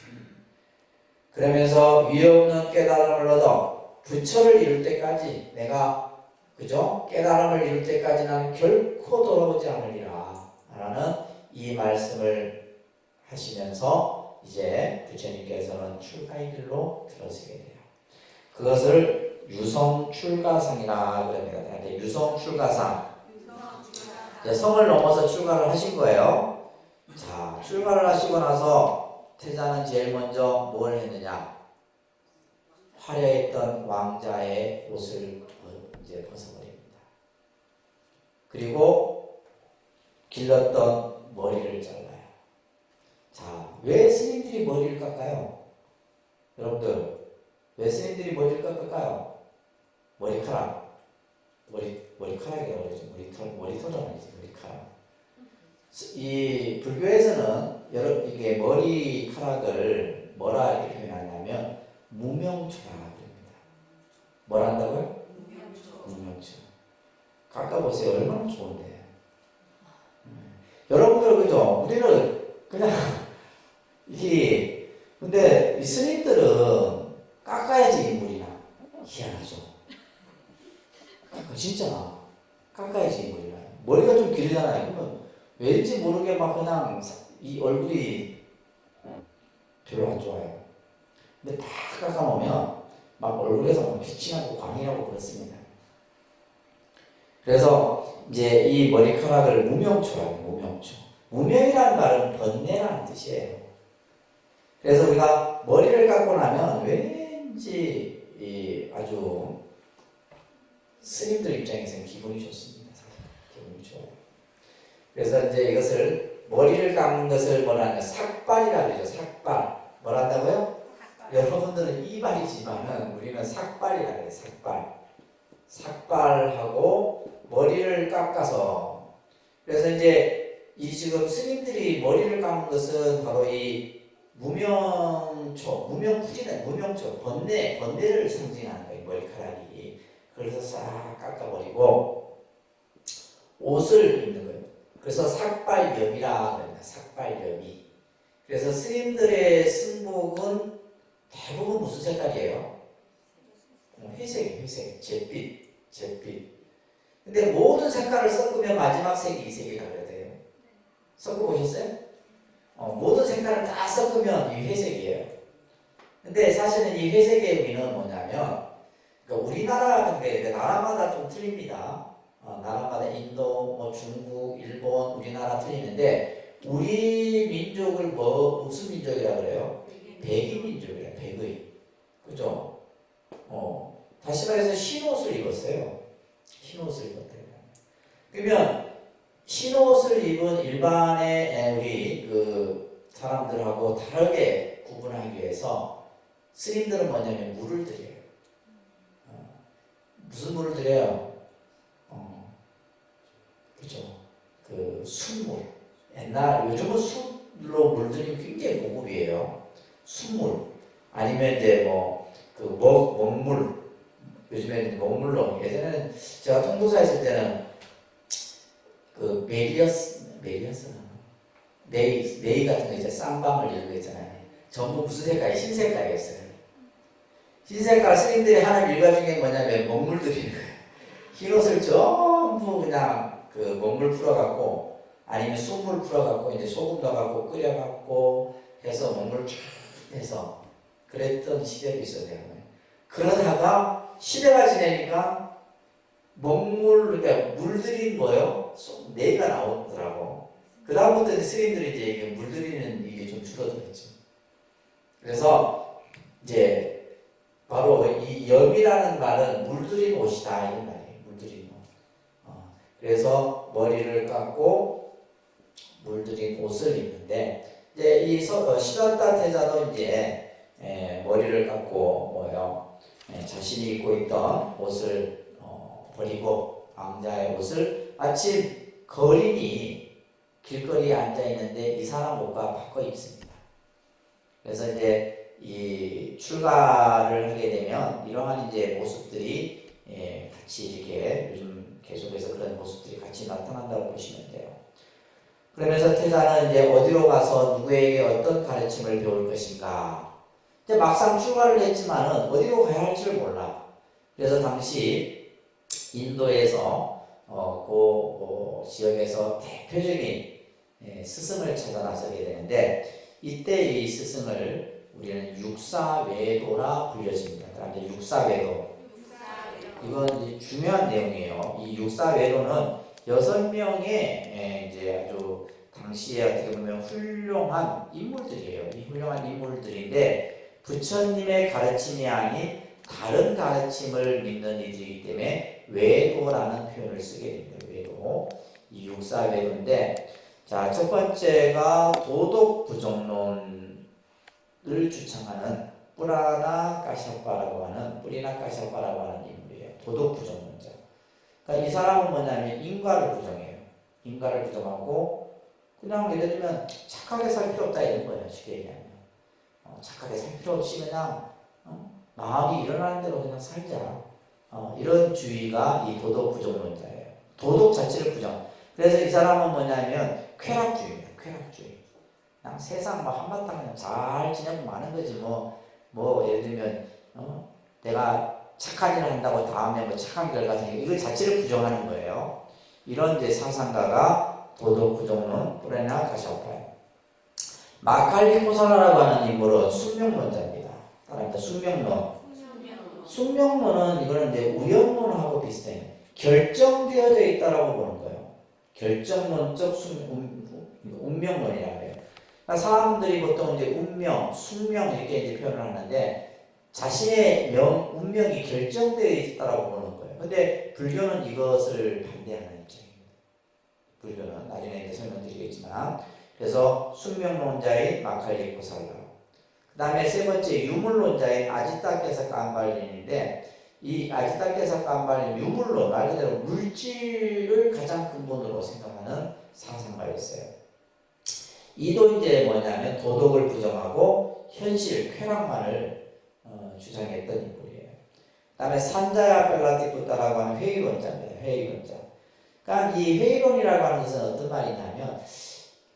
그러면서 위없는 깨달음을 얻어 부처를 이룰 때까지 내가 깨달음을 이룰 때까지 나는 결코 돌아오지 않으리라 라는 이 말씀을 하시면서 이제 부처님께서는 출가의 길로 들어서게 돼요. 그것을 유성출가상이라 그럽니다. 유성출가상. 성을 넘어서 출가를 하신 거예요. 자, 출가를 하시고 나서 태자는 제일 먼저 뭘 했느냐? 화려했던 왕자의 옷을 이제 벗어버립니다. 그리고 길렀던 머리를 잘라요. 자, 왜 스님들이 머리를 깎아요? 여러분들, 왜 스님들이 머리를 깎을까요? 머리카락. 머리카락이라고 그러죠. 머리털은 아니지, 머리카락. 이 불교에서는 이게 머리카락을 뭐라 이렇게 표현하냐면 무명초라 그럽니다. 뭐란다고요? 무명초. 깎아보세요. 얼마나 좋은데. 여러분들 그죠? 우리는 그냥 근데 이 스님들은 깎아야지 인물이나 희한하죠. 진짜 깎아야지 인물이나. 머리가 좀 길잖아요. 그러면 왠지 모르게 막 그냥 이 얼굴이 별로 안 좋아요. 근데 다 깎아놓으면 막 얼굴에서 막 빛이 나고 광이 나고 그렇습니다. 그래서 이제 이 머리카락을 무명초라고 해요. 무명초. 무명이라는 말은 번뇌라는 뜻이에요. 그래서 우리가 머리를 깎고 나면 왠지 아주 스님들 입장에서는 기분이 좋습니다. 기분이 좋아요. 그래서 이제 이것을 머리를 깎는 것을 뭐라냐 삭발이라고 그러죠. 삭발. 뭐란다고요? 여러분들은 이발이지만은 우리는 삭발이라고 해요. 삭발. 삭발하고 머리를 깎아서 그래서 이제 이 지금 스님들이 머리를 깎는 것은 바로 이 무명초, 번뇌를 상징하는 거예요. 머리카락이. 그래서 싹 깎아버리고 옷을 입는 거예요. 그래서 삭발염이라 합니다. 삭발염이. 그래서 스님들의 승복은 대부분 무슨 색깔이에요? 회색이에요. 회색. 잿빛. 근데 모든 색깔을 섞으면 마지막 색이 이 색이라 그래야 돼요. 섞어보셨어요? 모든 색깔을 다 섞으면 이 회색이에요. 근데 사실은 이 회색의 의미는 뭐냐면 그러니까 우리나라 근데 나라마다 좀 틀립니다. 나라마다 인도, 중국, 일본, 우리나라 틀리는데 우리 민족을 무슨 민족이라 그래요? 백의 민족이라, 백의. 그죠? 다시 말해서 흰 옷을 입었어요. 흰 옷을 입었대요. 그러면 흰 옷을 입은 일반의 우리 그 사람들하고 다르게 구분하기 위해서 스님들은 뭐냐면 물을 드려요. 무슨 물을 드려요? 그죠? 그 순물. 요즘은 술로 물들이면 굉장히 고급이에요. 순물. 아니면 이제 먹물. 요즘에는 먹물로. 예전에는 제가 통도사 있을 때는 그 메이 같은 거 이제 쌈방을 이런 거 있잖아요. 전부 무슨 색깔이? 흰색깔이었어요. 흰색깔 스님들이 하는 일과 중에 뭐냐면 먹물 드리는 거예요. 흰 옷을 전부 그냥 그 먹물 풀어갖고 아니면 쑥물 풀어갖고 이제 소금 넣어갖고 끓여갖고 해서 먹물 쫙 해서 그랬던 시대도 있었네요. 그러다가 시대가 지나니까 먹물, 그러니까 물들인 뭐요? 내가 나오더라고. 그 다음부터 스님들이 이제 물들이는 일이 좀 줄어들었죠. 그래서 이제 바로 이 염이라는 말은 물들인 옷이다 이런 말이에요. 물들인 옷. 그래서 머리를 감고 물들인 옷을 입는데 이제 이 시ddhartha 태자도 이제 머리를 감고 자신이 입고 있던 옷을 버리고 왕자의 옷을 마침 거린이 길거리에 앉아 있는데 이 사람 옷과 바꿔 입습니다. 그래서 이제 이 출가를 하게 되면 이러한 이제 모습들이 같이 이렇게 요즘 계속해서 그런 모습들이 같이 나타난다고 보시면 돼요. 그러면서 태자는 이제 어디로 가서 누구에게 어떤 가르침을 배울 것인가. 이제 막상 출가를 했지만은 어디로 가야 할지를 몰라. 그래서 당시 인도에서 그 지역에서 대표적인 스승을 찾아 나서게 되는데 이때 이 스승을 우리는 육사외도라 불려집니다. 그런데 육사외도 이건 이제 중요한 내용이에요. 이 육사외도는 6명의 이제 아주 당시에 어떻게 보면 훌륭한 인물들이에요. 이 훌륭한 인물들인데 부처님의 가르침이 아닌 다른 가르침을 믿는 이들이기 때문에 외도라는 표현을 쓰게 됩니다. 외도. 이 육사외도인데 자, 첫 번째가 도덕 부정론을 주창하는 뿌리나 까샤파라고 하는 인물이에요. 도덕 부정론자. 그러니까 이 사람은 뭐냐면 인과를 부정해요. 인과를 부정하고 그냥 예를 들면 착하게 살 필요 없다 이런 거예요. 쉽게 얘기하면 착하게 살 필요 없이 그냥 마음이 일어나는 대로 그냥 살자. 이런 주의가 이 도덕 부정론자예요. 도덕 자체를 부정. 그래서 이 사람은 뭐냐면 쾌락주의입니다. 쾌락주의. 그냥 세상 한바탕 그냥 잘 지내면 많은 거지 예를 들면 내가 착한 일을 한다고 다음에 착한 결과 생기고 이거 자체를 부정하는 거예요. 이런 이제 사상가가 도덕 부정론 뿌레나 가샤파예요. 마칼리코사라라고 하는 인물은 숙명론자입니다. 따라합니다. 숙명론은 이거는 이제 우연론하고 비슷해요. 결정되어져 있다라고 보는 거예요. 결정론적 운명론이라고 해요. 그러니까 사람들이 보통 이제 운명, 숙명 이렇게 이제 표현을 하는데 자신의 운명이 결정되어 있다라고 보는 거예요. 근데 불교는 이것을 반대하는 입장입니다. 불교는 나중에 이제 설명드리겠지만 그래서 숙명론자인 마칼리코살라. 그 다음에 세 번째 유물론자인 아지타케사 깜발린인데 이 아지타케사 깜발린 유물론 말 그대로 물질을 가장 근본으로 생각하는 사상가였어요. 이도 이제 뭐냐면 도덕을 부정하고 현실 쾌락만을 주장했던 인물이에요. 그 다음에 산자야 벨라티푸타라고 하는 회의론자입니다. 회의론자. 그러니까 이 회의론이라고 하는 것은 어떤 말이냐면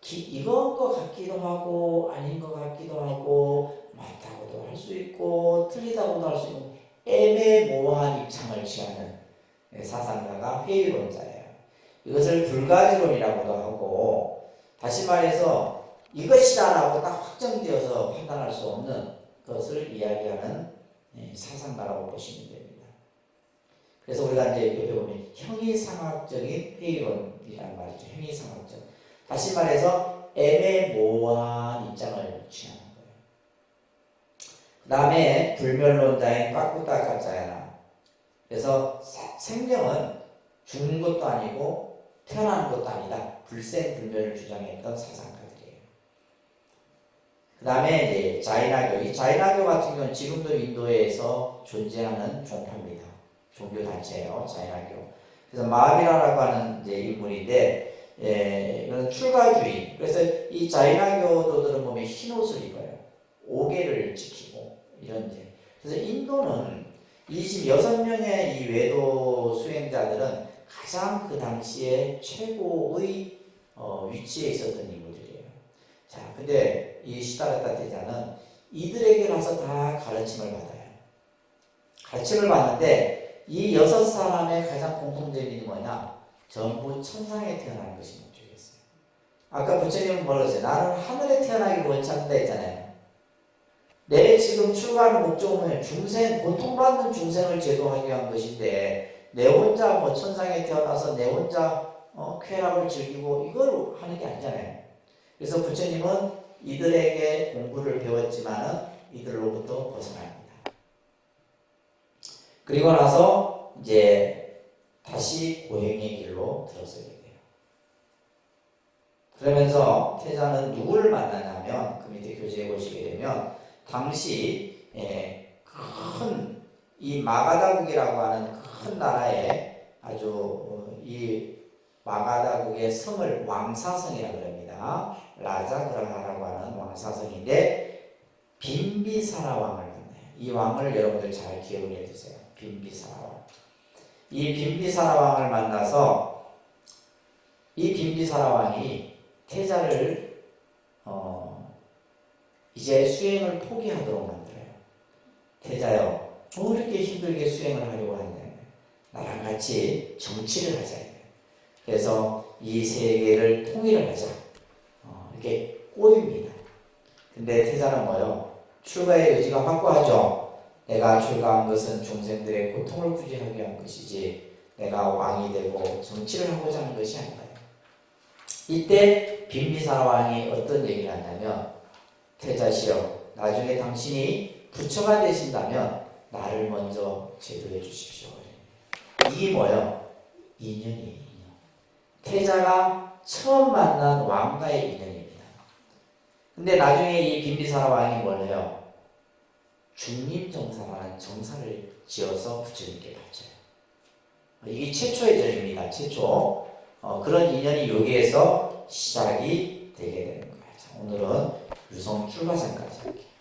이건 것 같기도 하고 아닌 것 같기도 하고 맞다고도 할 수 있고 틀리다고도 할 수 있고 애매모호한 입장을 취하는 사상가가 회의론자예요. 이것을 불가지론이라고도 하고 다시 말해서 이것이다라고 딱 확정되어서 판단할 수 없는 것을 이야기하는 사상가라고 보시면 됩니다. 그래서 우리가 이제 옆에 보면 형이상학적인 회의론이라는 말이죠. 형이상학적. 다시 말해서 애매모호한 입장을 취하는 거예요. 그 다음에 불멸론자인 까꾸따까짜야나. 그래서 생명은 죽는 것도 아니고 태어나는 것도 아니다. 불생불멸을 주장했던 사상가들이에요. 그 다음에 이제 자이나교. 이 자이나교 같은 경우는 지금도 인도에서 존재하는 종파입니다. 종교 단체예요. 자이나교. 그래서 마하비라라고 하는 이제 인물인데, 이건 출가주의. 그래서 이 자이나교도들은 보면 흰 옷을 입어요. 오계를 지키고 이런 이제. 그래서 인도는 26명의 이 외도 수행자들은 가장 그 당시에 최고의 위치에 있었던 인물들이에요. 자, 근데 이 시다라타 대자는 이들에게 가서 다 가르침을 받아요. 가르침을 받는데 이 6사람의 가장 공통점이 뭐냐? 전부 천상에 태어난 것이 목적이었어요. 아까 부처님은 뭐라고 했어요? 나는 하늘에 태어나기를 원치 않는다 했잖아요. 내 지금 출가하는 목적은 중생, 고통받는 중생을 제도하기 위한 것인데 내 혼자 뭐 천상에 태어나서 내 혼자 쾌락을 즐기고 이걸 하는 게 아니잖아요. 그래서 부처님은 이들에게 공부를 배웠지만은 이들로부터 벗어납니다. 그리고 나서 이제 다시 고행의 길로 들어서게 돼요. 그러면서 태자는 누구를 만나냐면 그 밑에 교재에 보시게 되면 당시 큰 이 마가다국이라고 하는 큰 나라에 아주 이 마가다국의 성을 왕사성이라고 합니다. 라자그라하라고 하는 왕사성인데 빈비사라 왕을 만나요. 이 왕을 여러분들 잘 기억을 해두세요. 빈비사라 왕. 이 빈비사라 왕을 만나서 이 빈비사라 왕이 태자를 이제 수행을 포기하도록 만들어요. 태자요, 뭐 이렇게 힘들게 수행을 하려고 하냐? 나랑 같이 정치를 하자. 그래서 이 세계를 통일을 하자. 이렇게 꼬입니다. 근데 태자는 뭐요? 출가의 의지가 확고하죠. 내가 출가한 것은 중생들의 고통을 구제하기 위한 것이지 내가 왕이 되고 정치를 하고자 하는 것이 아니다. 이때 빈비사라 왕이 어떤 얘기를 하냐면 태자시여, 나중에 당신이 부처가 되신다면 나를 먼저 제도해 주십시오. 이게 뭐예요? 인연이에요. 태자가 처음 만난 왕과의 인연입니다. 근데 나중에 이 빈비사라 왕이 뭘 해요? 중림정사라는 정사를 지어서 부처님께 바쳐요. 이게 최초의 절입니다. 최초. 그런 인연이 여기에서 시작이 되게 되는 거예요. 자, 오늘은 유성 출가상까지 할게요.